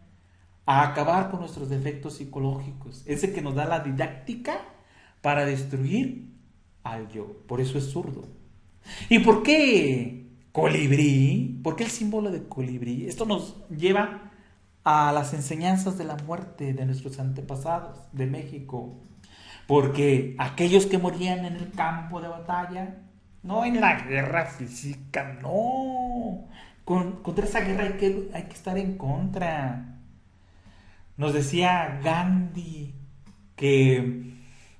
a acabar con nuestros defectos psicológicos. Es el que nos da la didáctica para destruir al yo. Por eso es zurdo. ¿Y por qué colibrí? ¿Por qué el símbolo de colibrí? Esto nos lleva a las enseñanzas de la muerte de nuestros antepasados de México. Porque aquellos que morían en el campo de batalla, no en la guerra física, no. Contra esa guerra hay que estar en contra. Nos decía Gandhi que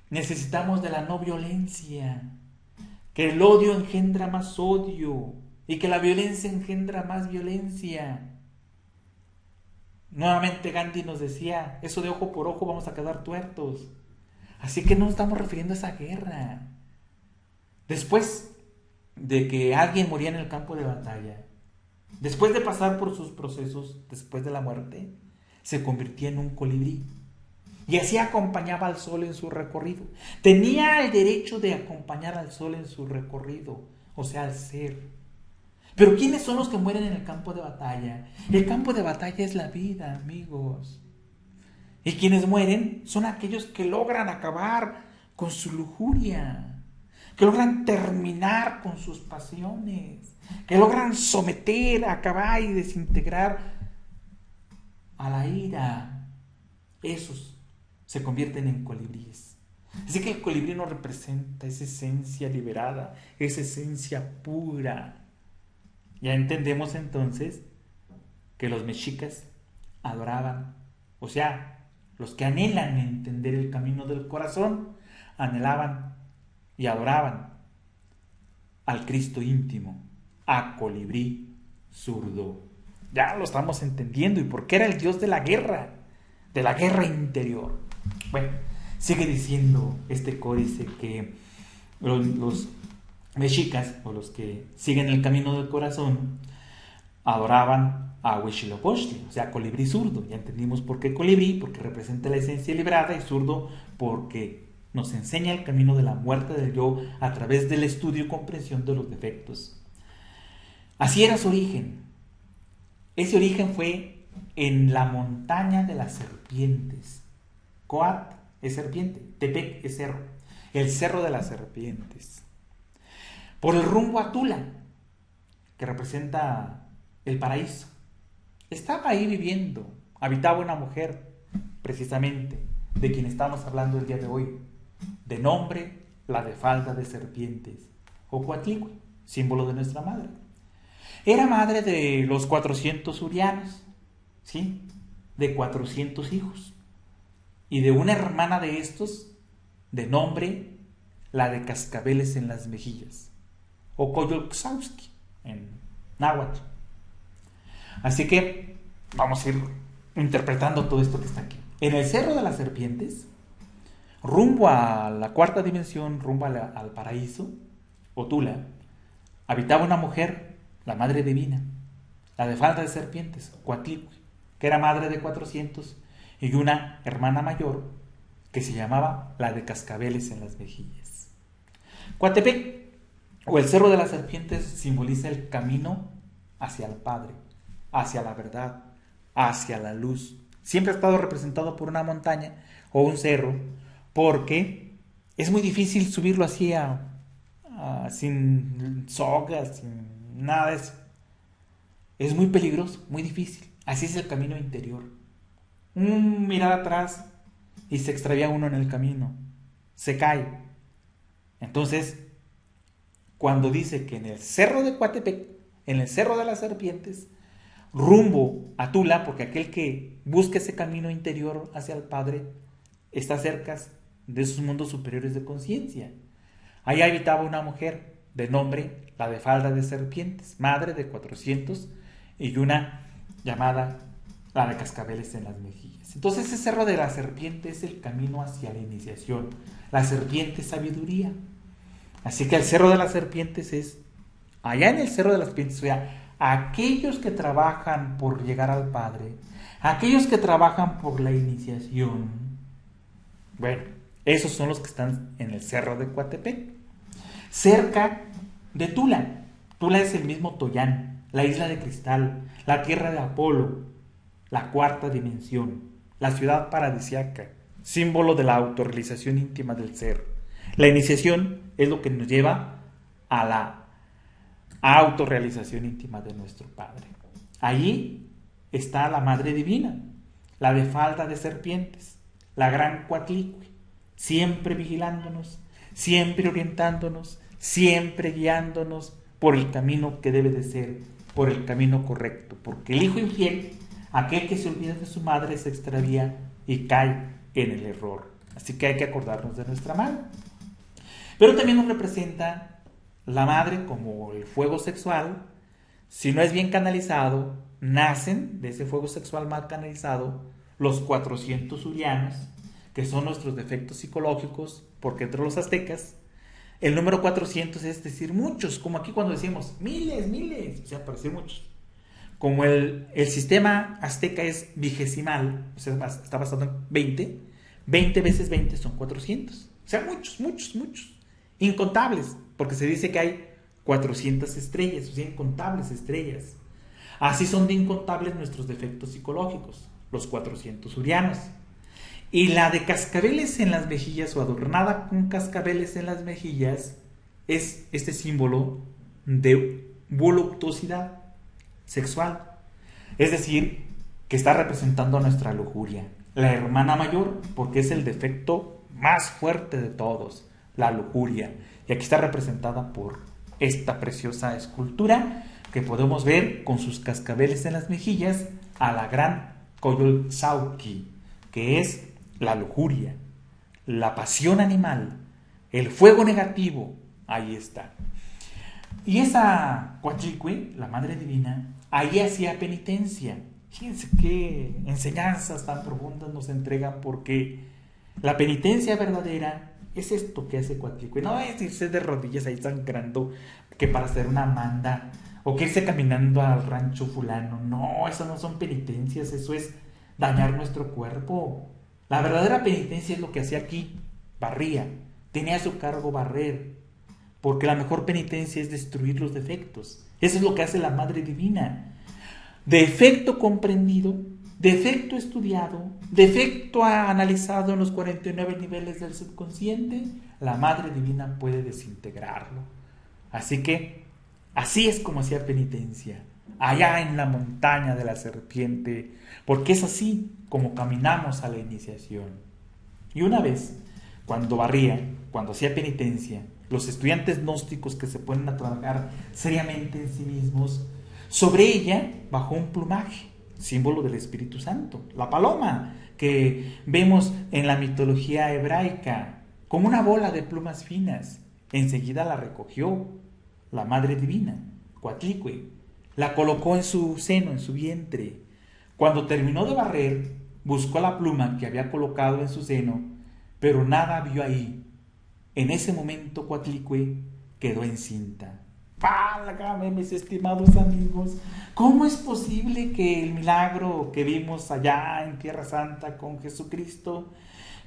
necesitamos de la no violencia, que el odio engendra más odio y que la violencia engendra más violencia. Nuevamente Gandhi nos decía, eso de ojo por ojo vamos a quedar tuertos. Así que no estamos refiriendo a esa guerra. Después de que alguien moría en el campo de batalla, después de pasar por sus procesos, después de la muerte, se convertía en un colibrí. Y así acompañaba al sol en su recorrido. Tenía el derecho de acompañar al sol en su recorrido, o sea, al ser. Pero ¿quiénes son los que mueren en el campo de batalla? El campo de batalla es la vida, amigos. Y quienes mueren son aquellos que logran acabar con su lujuria, que logran terminar con sus pasiones, que logran someter, acabar y desintegrar a la ira. Esos se convierten en colibríes. Así que el colibrí nos representa esa esencia liberada, esa esencia pura. Ya entendemos entonces que los mexicas adoraban, o sea, los que anhelan entender el camino del corazón, anhelaban y adoraban al Cristo íntimo, a colibrí zurdo. Ya lo estamos entendiendo. ¿Y por qué era el dios de la guerra interior? Bueno, sigue diciendo este códice que los mexicas, o los que siguen el camino del corazón, adoraban a Huitzilopochtli, o sea, colibrí zurdo. Ya entendimos por qué colibrí, porque representa la esencia liberada, y zurdo porque nos enseña el camino de la muerte del yo a través del estudio y comprensión de los defectos. Así era su origen. Ese origen fue en la montaña de las serpientes. Coat es serpiente, Tepec es cerro, el cerro de las serpientes. Por el rumbo a Tula, que representa el paraíso. Estaba ahí viviendo, habitaba una mujer, precisamente, de quien estamos hablando el día de hoy, de nombre la de falda de serpientes, o Coatlicue, símbolo de nuestra madre. Era madre de los 400 urianos, ¿sí? De 400 hijos, y de una hermana de estos, de nombre la de cascabeles en las mejillas, o Coyolxauhqui, en náhuatl. Así que vamos a ir interpretando todo esto que está aquí. En el Cerro de las Serpientes, rumbo a la cuarta dimensión, rumbo al paraíso, o Tula, habitaba una mujer, la madre divina, la de falda de serpientes, Coatlicue, que era madre de 400, y una hermana mayor que se llamaba la de cascabeles en las mejillas. Coatepec, o el Cerro de las Serpientes, simboliza el camino hacia el Padre, hacia la verdad, hacia la luz. Siempre ha estado representado por una montaña o un cerro, porque es muy difícil subirlo así sin sogas, sin nada de eso. Es muy peligroso, muy difícil. Así es el camino interior. Un mirar atrás y se extravía uno en el camino, se cae. Entonces, cuando dice que en el cerro de Coatepec, en el Cerro de las Serpientes, rumbo a Tula, porque aquel que busca ese camino interior hacia el Padre está cerca de esos mundos superiores de conciencia. Ahí habitaba una mujer de nombre la de falda de serpientes, madre de 400, y una llamada la de cascabeles en las mejillas. Entonces ese Cerro de la Serpiente es el camino hacia la iniciación. La serpiente es sabiduría. Así que el Cerro de las Serpientes es allá en el Cerro de las Serpientes, o sea, aquellos que trabajan por llegar al Padre, aquellos que trabajan por la iniciación, bueno, esos son los que están en el Cerro de Coatepec, cerca de Tula. Tula es el mismo Toyán, la isla de cristal, la tierra de Apolo, la cuarta dimensión, la ciudad paradisiaca, símbolo de la autorrealización íntima del ser. La iniciación es lo que nos lleva a la autorrealización íntima de nuestro Padre. Allí está la Madre Divina, la de falda de serpientes, la gran Coatlicue, siempre vigilándonos, siempre orientándonos, siempre guiándonos por el camino que debe de ser, por el camino correcto, porque el hijo infiel, aquel que se olvida de su madre, se extravía y cae en el error. Así que hay que acordarnos de nuestra madre. Pero también nos representa la madre como el fuego sexual. Si no es bien canalizado, nacen de ese fuego sexual mal canalizado los 400 urianos, que son nuestros defectos psicológicos, porque entre los aztecas el número 400 es decir muchos, como aquí cuando decimos miles, o sea, para decir muchos. Como el sistema azteca es vigesimal, o sea, está basado en 20 veces 20 son 400. O sea, muchos, incontables, porque se dice que hay 400 estrellas, o sea, incontables estrellas. Así son de incontables nuestros defectos psicológicos, los 400 urianos. Y la de cascabeles en las mejillas, o adornada con cascabeles en las mejillas, es este símbolo de voluptuosidad sexual. Es decir, que está representando a nuestra lujuria. La hermana mayor, porque es el defecto más fuerte de todos, la lujuria. Y aquí está representada por esta preciosa escultura que podemos ver con sus cascabeles en las mejillas a la gran Coyolxauhqui, que es la lujuria, la pasión animal, el fuego negativo. Ahí está. Y esa Coatlicue, la Madre Divina, ahí hacía penitencia. Fíjense qué enseñanzas tan profundas nos entregan, porque la penitencia verdadera es esto que hace Coatlicue. No es irse de rodillas ahí sangrando que para hacer una manda, o que irse caminando al rancho fulano. No, eso no son penitencias, eso es dañar nuestro cuerpo. La verdadera penitencia es lo que hacía aquí, barría, tenía a su cargo barrer, porque la mejor penitencia es destruir los defectos. Eso es lo que hace la Madre Divina. Defecto comprendido, defecto estudiado, defecto analizado en los 49 niveles del subconsciente, la Madre Divina puede desintegrarlo. Así que, así es como hacía penitencia, allá en la montaña de la serpiente, porque es así como caminamos a la iniciación. Y una vez, cuando barría, cuando hacía penitencia, los estudiantes gnósticos que se ponen a trabajar seriamente en sí mismos, sobre ella bajó un plumaje, símbolo del Espíritu Santo, la paloma que vemos en la mitología hebraica, como una bola de plumas finas. Enseguida la recogió la Madre Divina, Coatlicue, la colocó en su seno, en su vientre. Cuando terminó de barrer, buscó la pluma que había colocado en su seno, pero nada vio ahí. En ese momento Coatlicue quedó encinta. Válgame, mis estimados amigos, ¿cómo es posible que el milagro que vimos allá en Tierra Santa con Jesucristo,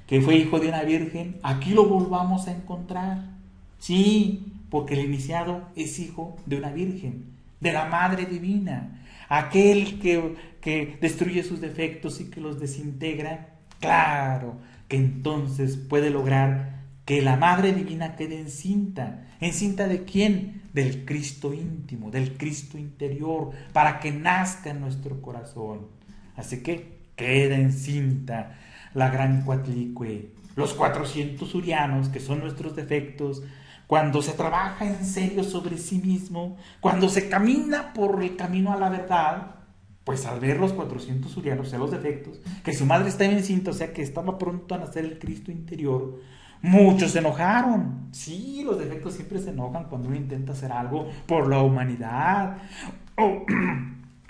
que fue hijo de una virgen, aquí lo volvamos a encontrar? Sí, porque el iniciado es hijo de una virgen, de la Madre Divina, aquel que destruye sus defectos y que los desintegra. Claro que entonces puede lograr que la Madre Divina quede encinta. ¿Encinta de quién? Del Cristo íntimo, del Cristo interior, para que nazca en nuestro corazón. Así que queda encinta la gran Coatlicue. Los 400 urianos, que son nuestros defectos, cuando se trabaja en serio sobre sí mismo, cuando se camina por el camino a la verdad, pues al ver los 400 urianos, o sea, los defectos, que su madre estaba encinta, o sea, que estaba pronto a nacer el Cristo interior, muchos se enojaron. Sí, los defectos siempre se enojan cuando uno intenta hacer algo por la humanidad,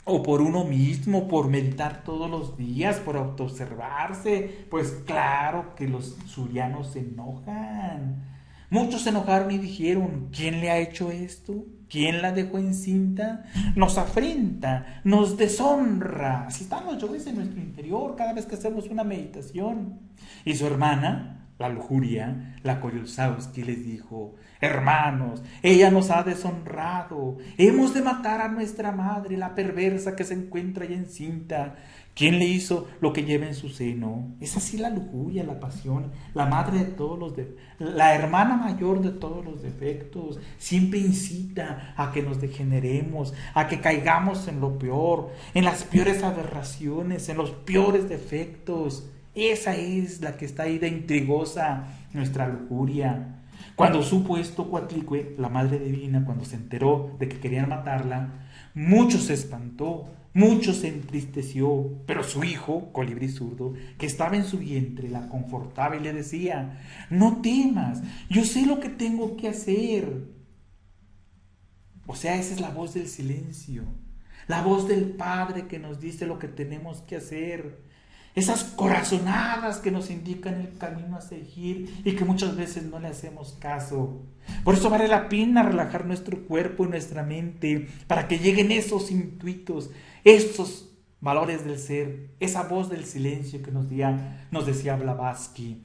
o por uno mismo, por meditar todos los días, por autoobservarse. Pues claro que los surianos se enojan. Muchos se enojaron y dijeron: ¿quién le ha hecho esto? ¿Quién la dejó encinta? Nos afrenta, nos deshonra. Así están los yogis en nuestro interior cada vez que hacemos una meditación. Y su hermana, la lujuria, la Koyolsauski, les dijo: hermanos, ella nos ha deshonrado. Hemos de matar a nuestra madre, la perversa que se encuentra ya encinta. ¿Quién le hizo lo que lleva en su seno? Es así la lujuria, la pasión, la madre de todos los la hermana mayor de todos los defectos. Siempre incita a que nos degeneremos, a que caigamos en lo peor, en las peores aberraciones, en los peores defectos. Esa es la que está ahí de intrigosa, nuestra lujuria. Cuando supo esto Coatlicue, la Madre Divina, cuando se enteró de que querían matarla, mucho se espantó, mucho se entristeció, pero su hijo, Colibrí Zurdo, que estaba en su vientre, la confortaba y le decía: no temas, yo sé lo que tengo que hacer. O sea, esa es la voz del silencio, la voz del Padre que nos dice lo que tenemos que hacer. Esas corazonadas que nos indican el camino a seguir y que muchas veces no le hacemos caso. Por eso vale la pena relajar nuestro cuerpo y nuestra mente para que lleguen esos intuitos, esos valores del ser, esa voz del silencio que nos decía Blavatsky.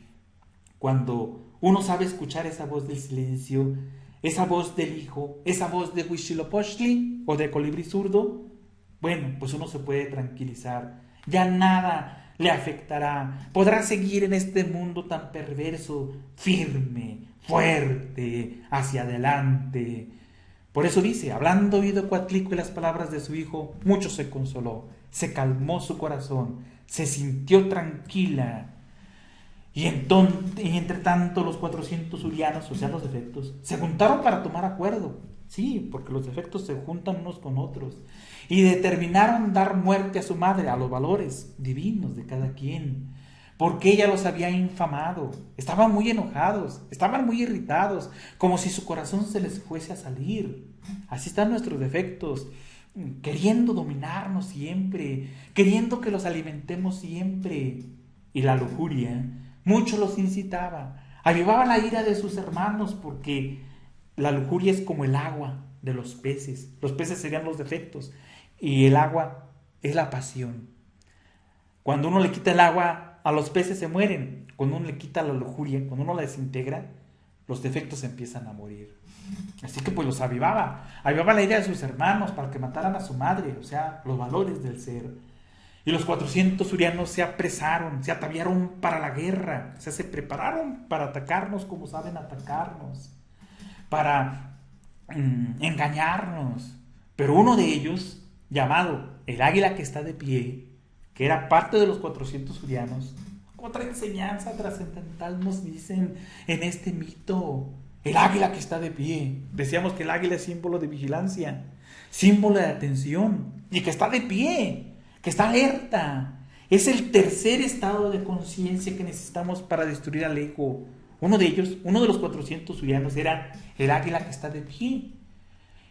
Cuando uno sabe escuchar esa voz del silencio, esa voz del hijo, esa voz de Huitzilopochtli o de Colibrí Zurdo, bueno, pues uno se puede tranquilizar. Ya nada le afectará. Podrá seguir en este mundo tan perverso, firme, fuerte, hacia adelante. Por eso dice: hablando oído Coatlicue las palabras de su hijo, mucho se consoló, se calmó su corazón, se sintió tranquila. Y entre tanto los 400 urianos, o sea los defectos, se juntaron para tomar acuerdo. Sí, porque los defectos se juntan unos con otros. Y determinaron dar muerte a su madre, a los valores divinos de cada quien, porque ella los había infamado. Estaban muy enojados, estaban muy irritados, como si su corazón se les fuese a salir. Así están nuestros defectos, queriendo dominarnos siempre, queriendo que los alimentemos siempre. Y la lujuria mucho los incitaba, avivaba la ira de sus hermanos, porque la lujuria es como el agua de los peces. Los peces serían los defectos y el agua es la pasión. Cuando uno le quita el agua a los peces se mueren. Cuando uno le quita la lujuria, cuando uno la desintegra, los defectos empiezan a morir. Así que pues los avivaba la ira de sus hermanos para que mataran a su madre, o sea, los valores del ser. Y los 400 surianos se apresaron, se ataviaron para la guerra, o sea, se prepararon para atacarnos como saben atacarnos, para engañarnos. Pero uno de ellos, llamado el águila que está de pie, que era parte de los 400 surianos, otra enseñanza trascendental nos dicen en este mito, el águila que está de pie. Decíamos que el águila es símbolo de vigilancia, símbolo de atención, y que está de pie, que está alerta. Es el tercer estado de conciencia que necesitamos para destruir al ego. Uno de ellos, uno de los 400 surianos, era el águila que está de pie.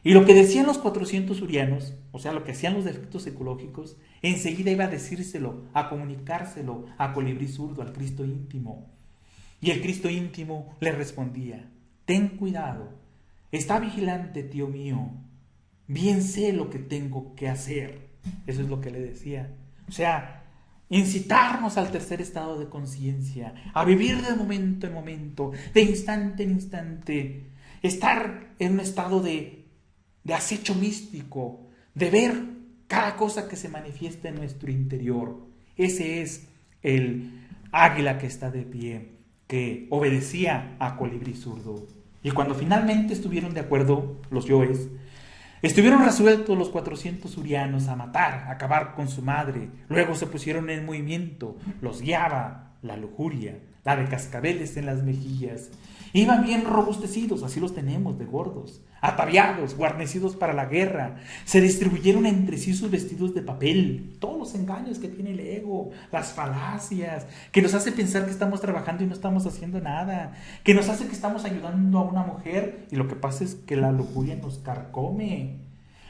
Y lo que decían los 400 surianos, o sea, lo que hacían los defectos ecológicos, enseguida iba a decírselo, a comunicárselo a Colibrí Zurdo, al Cristo íntimo. Y el Cristo íntimo le respondía, ten cuidado, está vigilante, tío mío, bien sé lo que tengo que hacer. Eso es lo que le decía. O sea, incitarnos al tercer estado de conciencia, a vivir de momento en momento, de instante en instante, estar en un estado de acecho místico, de ver cada cosa que se manifiesta en nuestro interior. Ese es el águila que está de pie, que obedecía a Colibrí Zurdo. Y cuando finalmente estuvieron de acuerdo los yoes, estuvieron resueltos los 400 surianos a matar, a acabar con su madre. Luego se pusieron en movimiento, los guiaba la lujuria, la de cascabeles en las mejillas. Iban bien robustecidos, así los tenemos, de gordos, ataviados, guarnecidos para la guerra. Se distribuyeron entre sí sus vestidos de papel, todos los engaños que tiene el ego, las falacias, que nos hace pensar que estamos trabajando y no estamos haciendo nada, que nos hace que estamos ayudando a una mujer y lo que pasa es que la lujuria nos carcome.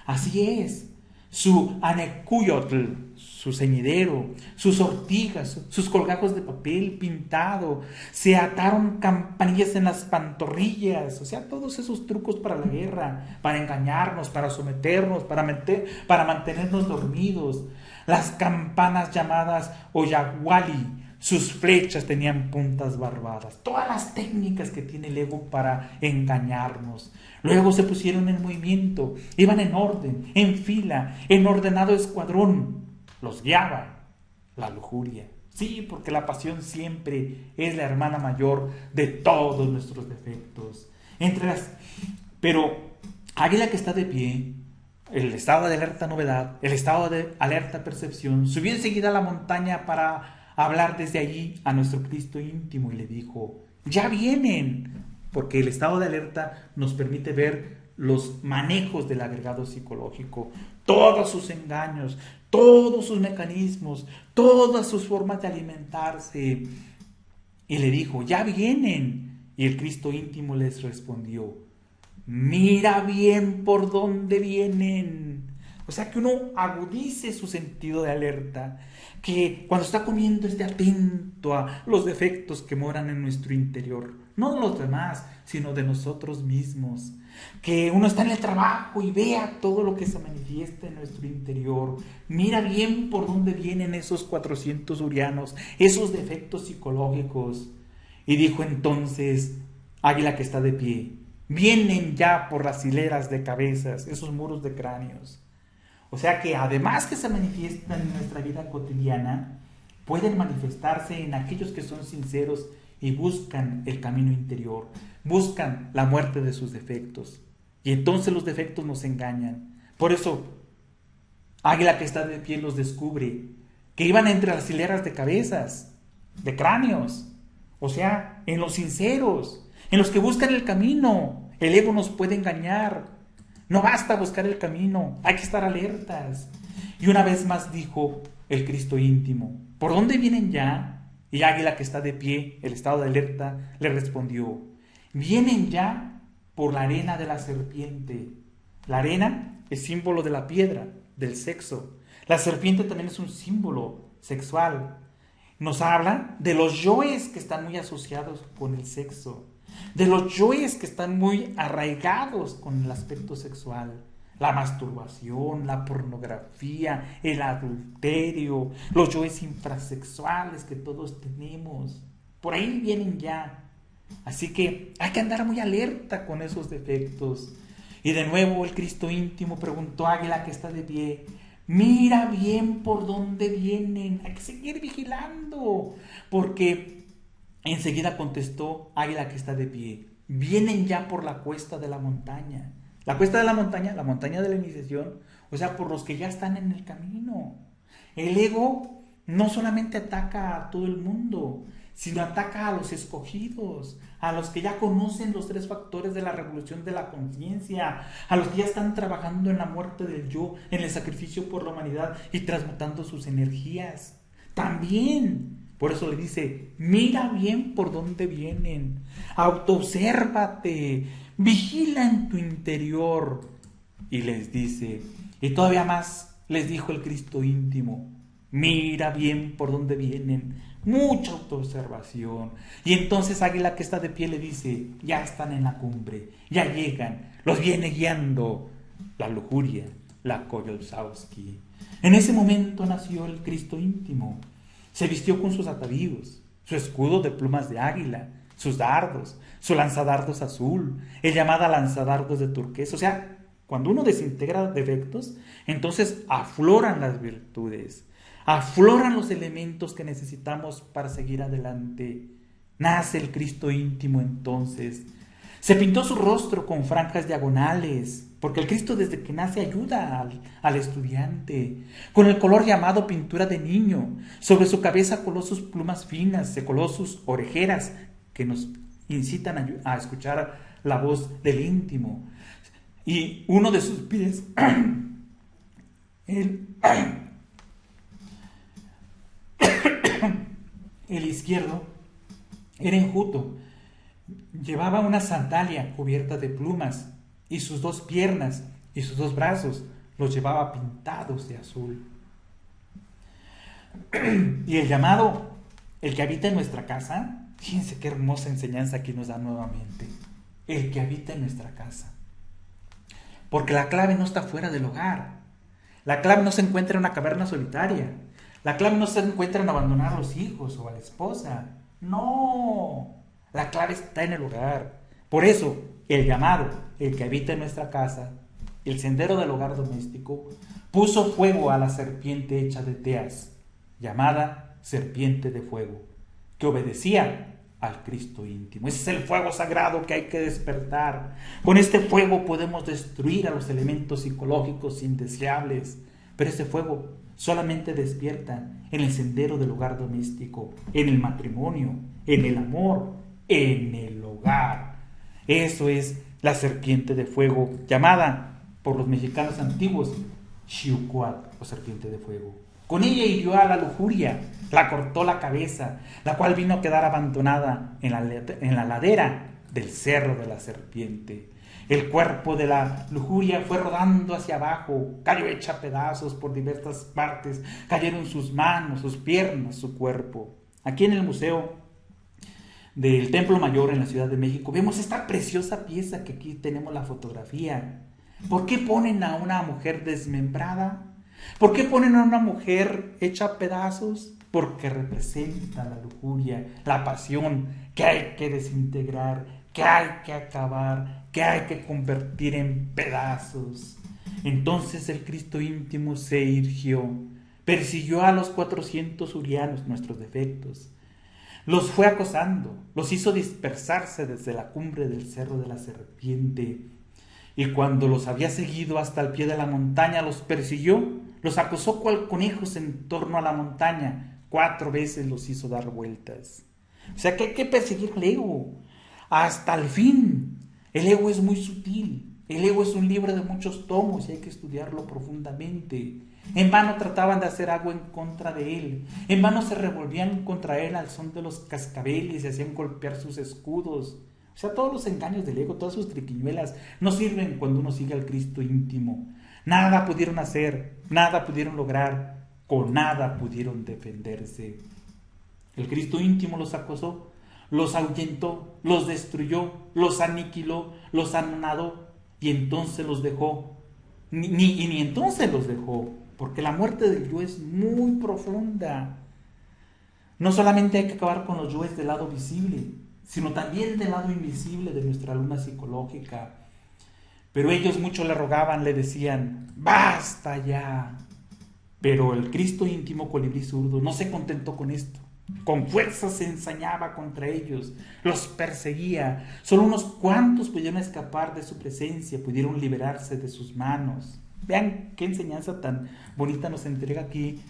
Así es. Su anecuyotl, su ceñidero, sus ortigas, sus colgajos de papel pintado, se ataron campanillas en las pantorrillas, o sea, todos esos trucos para la guerra, para engañarnos, para someternos, para mantenernos dormidos. Las campanas llamadas Oyaguali, sus flechas tenían puntas barbadas, todas las técnicas que tiene el ego para engañarnos. Luego se pusieron en movimiento, iban en orden, en fila, en ordenado escuadrón. Los guiaba la lujuria. Sí, porque la pasión siempre es la hermana mayor de todos nuestros defectos. Pero águila que está de pie, el estado de alerta novedad, el estado de alerta percepción, subió enseguida a la montaña para hablar desde allí a nuestro Cristo íntimo y le dijo, ya vienen, porque el estado de alerta nos permite ver los manejos del agregado psicológico, todos sus engaños, todos sus mecanismos, todas sus formas de alimentarse. Y le dijo, ya vienen. Y el Cristo íntimo les respondió, mira bien por dónde vienen. O sea, que uno agudice su sentido de alerta, que cuando está comiendo esté atento a los defectos que moran en nuestro interior, no de los demás, sino de nosotros mismos. Que uno está en el trabajo y vea todo lo que se manifiesta en nuestro interior. Mira bien por dónde vienen esos 400 surianos, esos defectos psicológicos. Y dijo entonces, águila que está de pie, vienen ya por las hileras de cabezas, esos muros de cráneos. O sea que además que se manifiestan en nuestra vida cotidiana, pueden manifestarse en aquellos que son sinceros y buscan el camino interior, buscan la muerte de sus defectos. Y entonces los defectos nos engañan. Por eso, águila que está de pie los descubre, que iban entre las hileras de cabezas, de cráneos, o sea, en los sinceros, en los que buscan el camino. El ego nos puede engañar. No basta buscar el camino, hay que estar alertas. Y una vez más dijo el Cristo íntimo, ¿por dónde vienen ya? Y águila que está de pie, el estado de alerta, le respondió, vienen ya por la arena de la serpiente. La arena es símbolo de la piedra, del sexo. La serpiente también es un símbolo sexual. Nos habla de los yoes que están muy asociados con el sexo, de los yoes que están muy arraigados con el aspecto sexual, la masturbación, la pornografía, el adulterio, los yoes infrasexuales que todos tenemos. Por ahí vienen ya. Así que hay que andar muy alerta con esos defectos. Y de nuevo el Cristo íntimo preguntó, águila que está de pie, Mira bien por dónde vienen. Hay que seguir vigilando. Porque enseguida contestó Águila que está de pie. Vienen ya por la cuesta de la montaña. La cuesta de la montaña de la iniciación, o sea, por los que ya están en el camino. El ego no solamente ataca a todo el mundo, sino ataca a los escogidos, a los que ya conocen los 3 factores de la revolución de la conciencia, a los que ya están trabajando en la muerte del yo, en el sacrificio por la humanidad y transmutando sus energías. También, por eso le dice, mira bien por dónde vienen, autoobsérvate, vigila en tu interior. Y les dice, y todavía más les dijo el Cristo íntimo, mira bien por dónde vienen, mucha autoobservación. Y entonces Águila que está de pie le dice, ya están en la cumbre, ya llegan, los viene guiando la lujuria, la Koyolzowski. En ese momento nació el Cristo íntimo. Se vistió con sus atavíos, su escudo de plumas de águila, sus dardos, su lanzadardos azul, el llamada lanzadardos de turquesa. O sea, cuando uno desintegra defectos, entonces afloran las virtudes, afloran los elementos que necesitamos para seguir adelante. Nace el Cristo íntimo entonces. Se pintó su rostro con franjas diagonales, porque el Cristo desde que nace ayuda al estudiante. Con el color llamado pintura de niño, sobre su cabeza coló sus plumas finas, se coló sus orejeras, que nos incitan a escuchar la voz del íntimo. Y uno de sus pies, el izquierdo, era enjuto. Llevaba una sandalia cubierta de plumas, y sus 2 piernas y sus 2 brazos los llevaba pintados de azul. Y el llamado, el que habita en nuestra casa, fíjense qué hermosa enseñanza aquí nos da nuevamente. El que habita en nuestra casa. Porque la clave no está fuera del hogar. La clave no se encuentra en una caverna solitaria. La clave no se encuentra en abandonar a los hijos o a la esposa. No. La clave está en el hogar. Por eso, el llamado, el que habita en nuestra casa, el sendero del hogar doméstico, puso fuego a la serpiente hecha de teas, llamada serpiente de fuego, que obedecía al Cristo íntimo. Ese es el fuego sagrado que hay que despertar. Con este fuego podemos destruir a los elementos psicológicos indeseables, pero ese fuego solamente despierta en el sendero del hogar doméstico, en el matrimonio, en el amor, en el hogar. Eso es la serpiente de fuego, llamada por los mexicanos antiguos Xiucuat, o serpiente de fuego. Con ella hirió a la lujuria, la cortó la cabeza, la cual vino a quedar abandonada en la ladera del cerro de la serpiente. El cuerpo de la lujuria fue rodando hacia abajo, cayó hecha a pedazos por diversas partes, cayeron sus manos, sus piernas, su cuerpo. Aquí en el Museo del Templo Mayor en la Ciudad de México vemos esta preciosa pieza que aquí tenemos la fotografía. ¿Por qué ponen a una mujer desmembrada? ¿Por qué ponen a una mujer hecha a pedazos? Porque representa la lujuria, la pasión que hay que desintegrar, que hay que acabar, que hay que convertir en pedazos. Entonces el Cristo íntimo se irguió, persiguió a los 400 urianos, nuestros defectos. Los fue acosando, los hizo dispersarse desde la cumbre del cerro de la serpiente. Y cuando los había seguido hasta el pie de la montaña, los persiguió, los acosó cual conejos en torno a la montaña. 4 veces los hizo dar vueltas. O sea que hay que perseguir al ego hasta el fin. El ego es muy sutil. El ego es un libro de muchos tomos y hay que estudiarlo profundamente. En vano trataban de hacer algo en contra de él. En vano se revolvían contra él al son de los cascabeles y hacían golpear sus escudos. O sea, todos los engaños del ego, todas sus triquiñuelas no sirven cuando uno sigue al Cristo íntimo. Nada pudieron hacer, nada pudieron lograr, con nada pudieron defenderse. El Cristo íntimo los acosó, los ahuyentó, los destruyó, los aniquiló, los anonadó y entonces los dejó. Ni entonces los dejó, porque la muerte del yo es muy profunda. No solamente hay que acabar con los yoes del lado visible, sino también del lado invisible de nuestra luna psicológica. Pero ellos mucho le rogaban, le decían, basta ya, Pero el Cristo íntimo colibrí zurdo no se contentó con esto. Con fuerza se ensañaba contra ellos, los perseguía. Solo unos cuantos pudieron escapar de su presencia, pudieron liberarse de sus manos. Vean qué enseñanza tan bonita nos entrega aquí.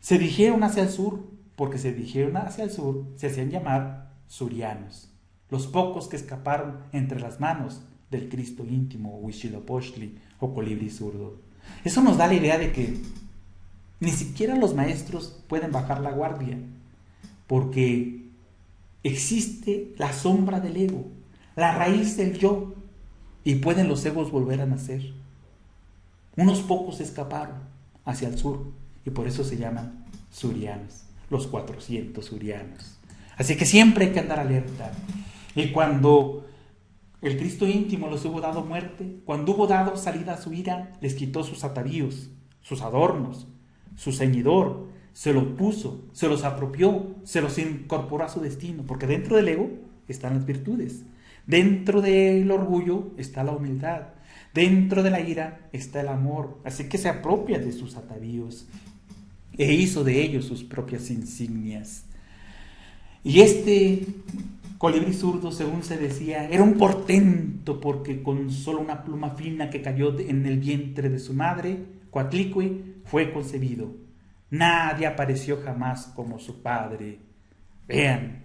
Se dirigieron hacia el sur, porque se dirigieron hacia el sur, se hacían llamar surianos. Los pocos que escaparon entre las manos del Cristo íntimo, Huitzilopochtli o colibrí zurdo. Eso nos da la idea de que ni siquiera los maestros pueden bajar la guardia, porque existe la sombra del ego, la raíz del yo, y pueden los egos volver a nacer. Unos pocos escaparon hacia el sur, y por eso se llaman surianos, los 400 surianos. Así que siempre hay que andar alerta. Y cuando el Cristo íntimo les hubo dado muerte, cuando hubo dado salida a su ira, les quitó sus atavíos, sus adornos, su ceñidor, se los puso, se los apropió, se los incorporó a su destino, porque dentro del ego están las virtudes, dentro del orgullo está la humildad, dentro de la ira está el amor, así que se apropia de sus atavíos e hizo de ellos sus propias insignias. Y este colibrí zurdo, según se decía, era un portento, porque con solo una pluma fina que cayó en el vientre de su madre, Coatlicue, fue concebido. Nadie apareció jamás como su padre. Vean,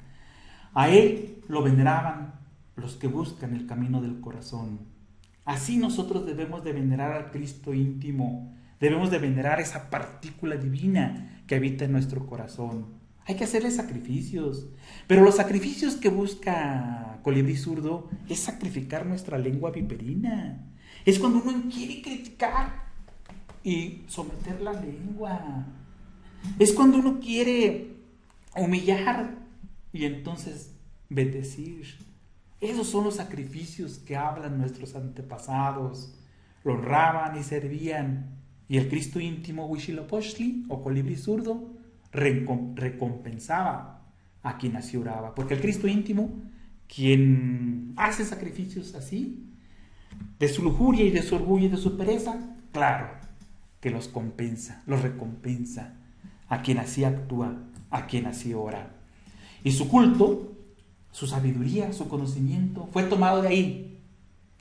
a él lo veneraban los que buscan el camino del corazón. Así nosotros debemos de venerar al Cristo íntimo, debemos de venerar esa partícula divina que habita en nuestro corazón. Hay que hacerle sacrificios, pero los sacrificios que busca colibrí zurdo es sacrificar nuestra lengua viperina. Es cuando uno quiere criticar y someter la lengua. Es cuando uno quiere humillar y entonces bendecir. Esos son los sacrificios que hablan nuestros antepasados. Lo honraban y servían. Y el Cristo íntimo Huitzilopochtli o colibrí zurdo recompensaba a quien así oraba. Porque el Cristo íntimo, quien hace sacrificios así, de su lujuria y de su orgullo y de su pereza, claro que los recompensa a quien así actúa, a quien así ora. Y su culto, su sabiduría, su conocimiento fue tomado de ahí,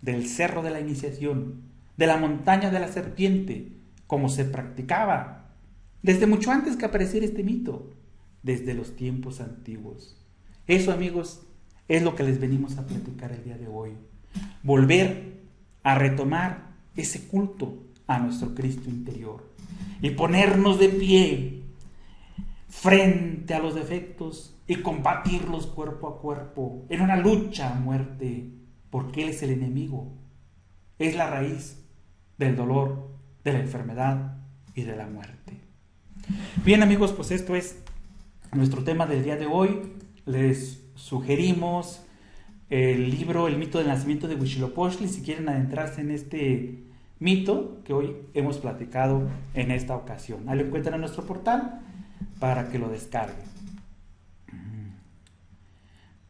del cerro de la iniciación, de la montaña de la serpiente, como se practicaba desde mucho antes que apareciera este mito, desde los tiempos antiguos. Eso, amigos, es lo que les venimos a platicar el día de hoy. Volver a retomar ese culto a nuestro Cristo interior y ponernos de pie frente a los defectos y combatirlos cuerpo a cuerpo en una lucha a muerte, porque Él es el enemigo, es la raíz del dolor, de la enfermedad y de la muerte. Bien, amigos, pues esto es nuestro tema del día de hoy. Les sugerimos el libro El mito del nacimiento de Huitzilopochtli, si quieren adentrarse en este mito que hoy hemos platicado en esta ocasión. Ahí lo encuentran en nuestro portal para que lo descarguen.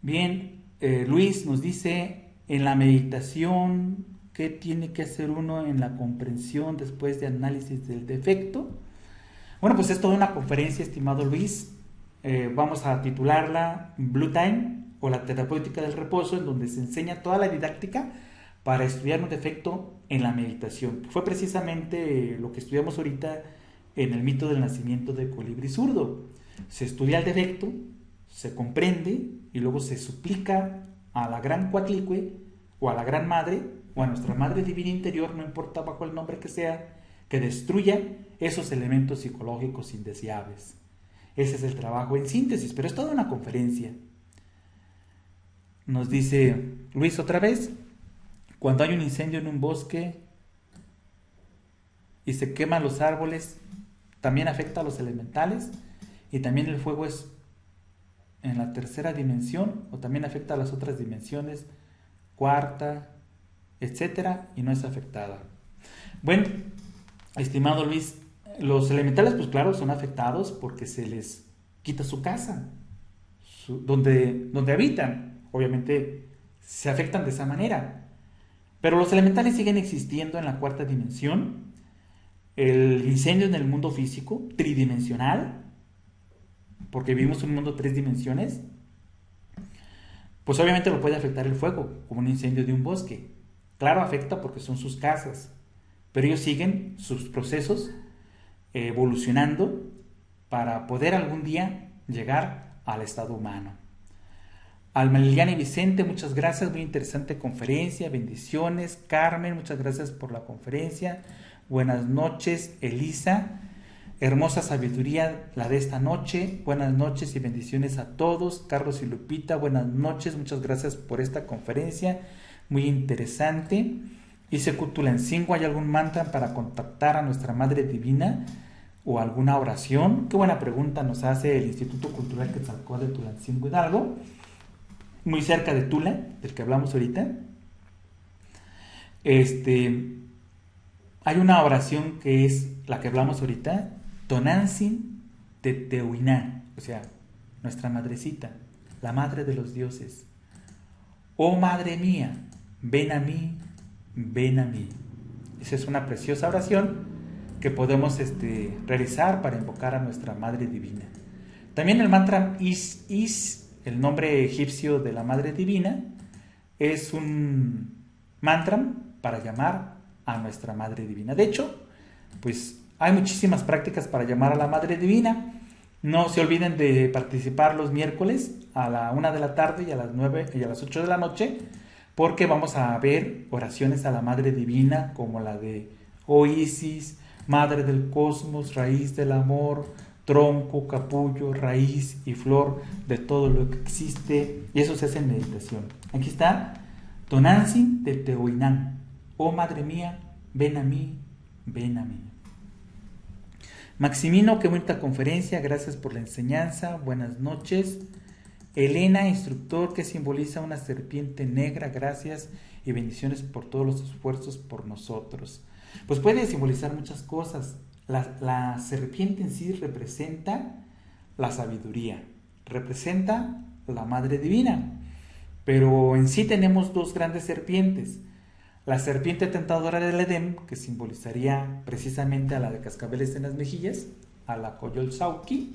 Bien, Luis nos dice, en la meditación, ¿qué tiene que hacer uno en la comprensión después de análisis del defecto? Bueno, pues es toda una conferencia, estimado Luis. Vamos a titularla Blue Time o la terapéutica del reposo, en donde se enseña toda la didáctica para estudiar un defecto en la meditación. Fue precisamente lo que estudiamos ahorita en el mito del nacimiento de colibrí zurdo. Se estudia el defecto, se comprende y luego se suplica a la gran Coatlicue o a la gran madre o a nuestra madre divina interior, no importa bajo el nombre que sea, que destruya esos elementos psicológicos indeseables. Ese es el trabajo en síntesis, pero es toda una conferencia. Nos dice Luis otra vez, cuando hay un incendio en un bosque y se queman los árboles, también afecta a los elementales, y también el fuego es en la tercera dimensión, o también afecta a las otras dimensiones, cuarta, etcétera, y no es afectada. Bueno, estimado Luis, los elementales, pues claro, son afectados porque se les quita su casa, donde habitan. Obviamente se afectan de esa manera. Pero los elementales siguen existiendo en la cuarta dimensión El incendio en el mundo físico, tridimensional, porque vivimos en un mundo de 3 dimensiones, pues obviamente lo puede afectar el fuego, como un incendio de un bosque. Claro, afecta porque son sus casas, pero ellos siguen sus procesos evolucionando para poder algún día llegar al estado humano. Alma Liliana y Vicente, muchas gracias, muy interesante conferencia, bendiciones. Carmen, muchas gracias por la conferencia. Buenas noches, Elisa. Hermosa sabiduría la de esta noche. Buenas noches y bendiciones a todos. Carlos y Lupita, buenas noches, muchas gracias por esta conferencia, muy interesante. Dice Tulancingo, ¿hay algún mantra para contactar a nuestra Madre Divina o alguna oración? Qué buena pregunta nos hace el Instituto Cultural Quetzalcóatl de Tulancingo Hidalgo, muy cerca de Tula, del que hablamos ahorita. Hay una oración que es la que hablamos ahorita, Tonantzin Teteuinán, o sea, nuestra madrecita, la madre de los dioses. Oh madre mía, ven a mí, ven a mí. Esa es una preciosa oración que podemos realizar para invocar a nuestra Madre Divina. También el mantra Is, el nombre egipcio de la Madre Divina, es un mantra para llamar a nuestra Madre Divina. De hecho, pues hay muchísimas prácticas para llamar a la Madre Divina. No se olviden de participar los miércoles a la 1 de la tarde y a las 9 y a las 8 de la noche, porque vamos a ver oraciones a la Madre Divina como la de Oh Isis, Madre del Cosmos, Raíz del Amor, tronco, capullo, raíz y flor de todo lo que existe, y eso se hace en meditación. Aquí está, Tonantzin Teteuinán, oh madre mía, ven a mí, ven a mí. Maximino, qué bonita conferencia, gracias por la enseñanza, buenas noches. Elena, instructor, que simboliza una serpiente negra, gracias y bendiciones por todos los esfuerzos por nosotros. Pues puede simbolizar muchas cosas. La serpiente en sí representa la sabiduría, representa la Madre Divina, pero en sí tenemos dos grandes serpientes. La serpiente tentadora del Edén, que simbolizaría precisamente a la de cascabeles en las mejillas, a la Coyolxauhqui,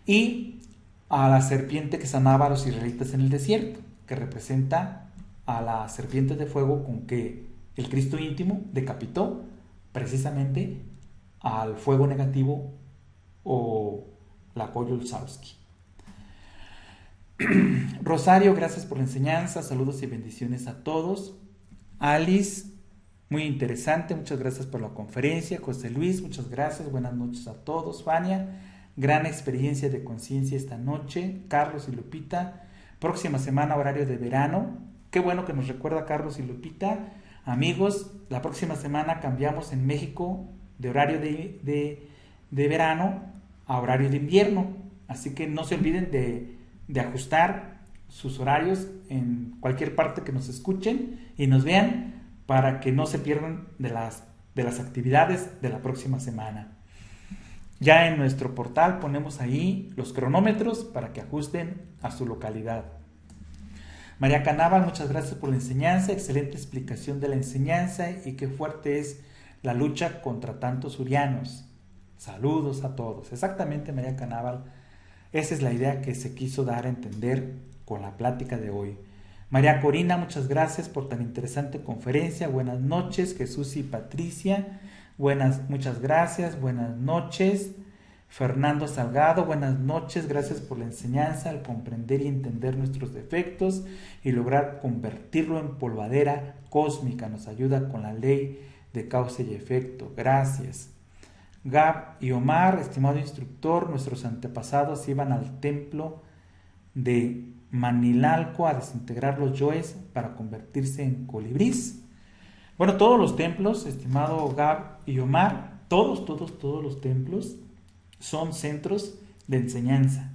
y a la serpiente que sanaba a los israelitas en el desierto, que representa a la serpiente de fuego con que el Cristo íntimo decapitó precisamente al fuego negativo o la Coyolxauhqui. Rosario, gracias por la enseñanza, saludos y bendiciones a todos. Alice, muy interesante, muchas gracias por la conferencia. José Luis, muchas gracias, buenas noches a todos. Fania, gran experiencia de conciencia esta noche. Carlos y Lupita, próxima semana horario de verano. Qué bueno que nos recuerda Carlos y Lupita. Amigos, la próxima semana cambiamos en México de horario de verano a horario de invierno, así que no se olviden de ajustar sus horarios en cualquier parte que nos escuchen y nos vean, para que no se pierdan de las actividades de la próxima semana. Ya en nuestro portal ponemos ahí los cronómetros para que ajusten a su localidad. María Canábal, muchas gracias por la enseñanza, excelente explicación de la enseñanza y qué fuerte es la lucha contra tantos urianos. Saludos a todos. Exactamente, María Canábal, esa es la idea que se quiso dar a entender con la plática de hoy. María Corina, muchas gracias por tan interesante conferencia. Buenas noches, Jesús y Patricia. Muchas gracias, buenas noches. Fernando Salgado, buenas noches, gracias por la enseñanza, al comprender y entender nuestros defectos y lograr convertirlo en polvadera cósmica. Nos ayuda con la ley de causa y efecto. Gracias. Gab y Omar, estimado instructor, nuestros antepasados iban al templo de Manilalco a desintegrar los yoes para convertirse en colibrís. Bueno, todos los templos, estimado Gab y Omar, todos los templos son centros de enseñanza,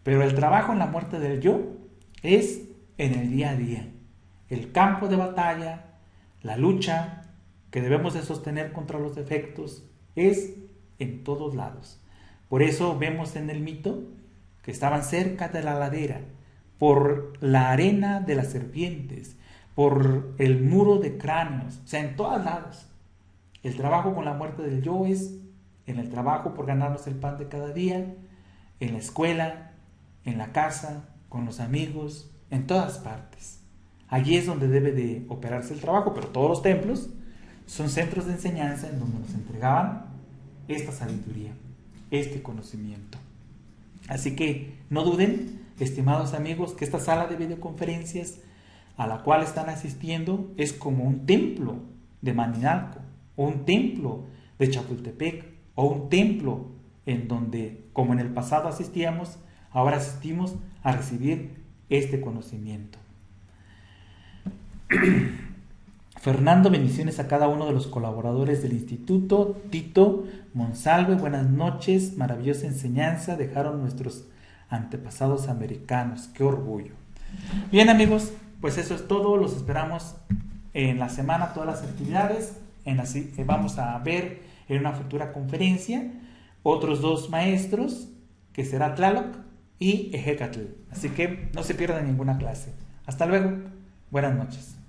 pero el trabajo en la muerte del yo es en el día a día, el campo de batalla, la lucha que debemos de sostener contra los defectos es en todos lados. Por eso vemos en el mito que estaban cerca de la ladera, por la arena de las serpientes, por el muro de cráneos, o sea, en todos lados. El trabajo con la muerte del yo es en el trabajo por ganarnos el pan de cada día, en la escuela, en la casa, con los amigos, en todas partes. Allí es donde debe de operarse el trabajo, pero todos los templos son centros de enseñanza en donde nos entregaban esta sabiduría, este conocimiento. Así que no duden, estimados amigos, que esta sala de videoconferencias a la cual están asistiendo es como un templo de Maninalco, o un templo de Chapultepec, o un templo en donde, como en el pasado asistíamos, ahora asistimos a recibir este conocimiento. Fernando, bendiciones a cada uno de los colaboradores del instituto. Tito Monsalve, buenas noches, maravillosa enseñanza dejaron nuestros antepasados americanos, qué orgullo. Bien amigos, pues eso es todo, los esperamos en la semana, todas las actividades, vamos a ver en una futura conferencia otros dos maestros, que será Tlaloc y Ejecatl, así que no se pierdan ninguna clase. Hasta luego, buenas noches.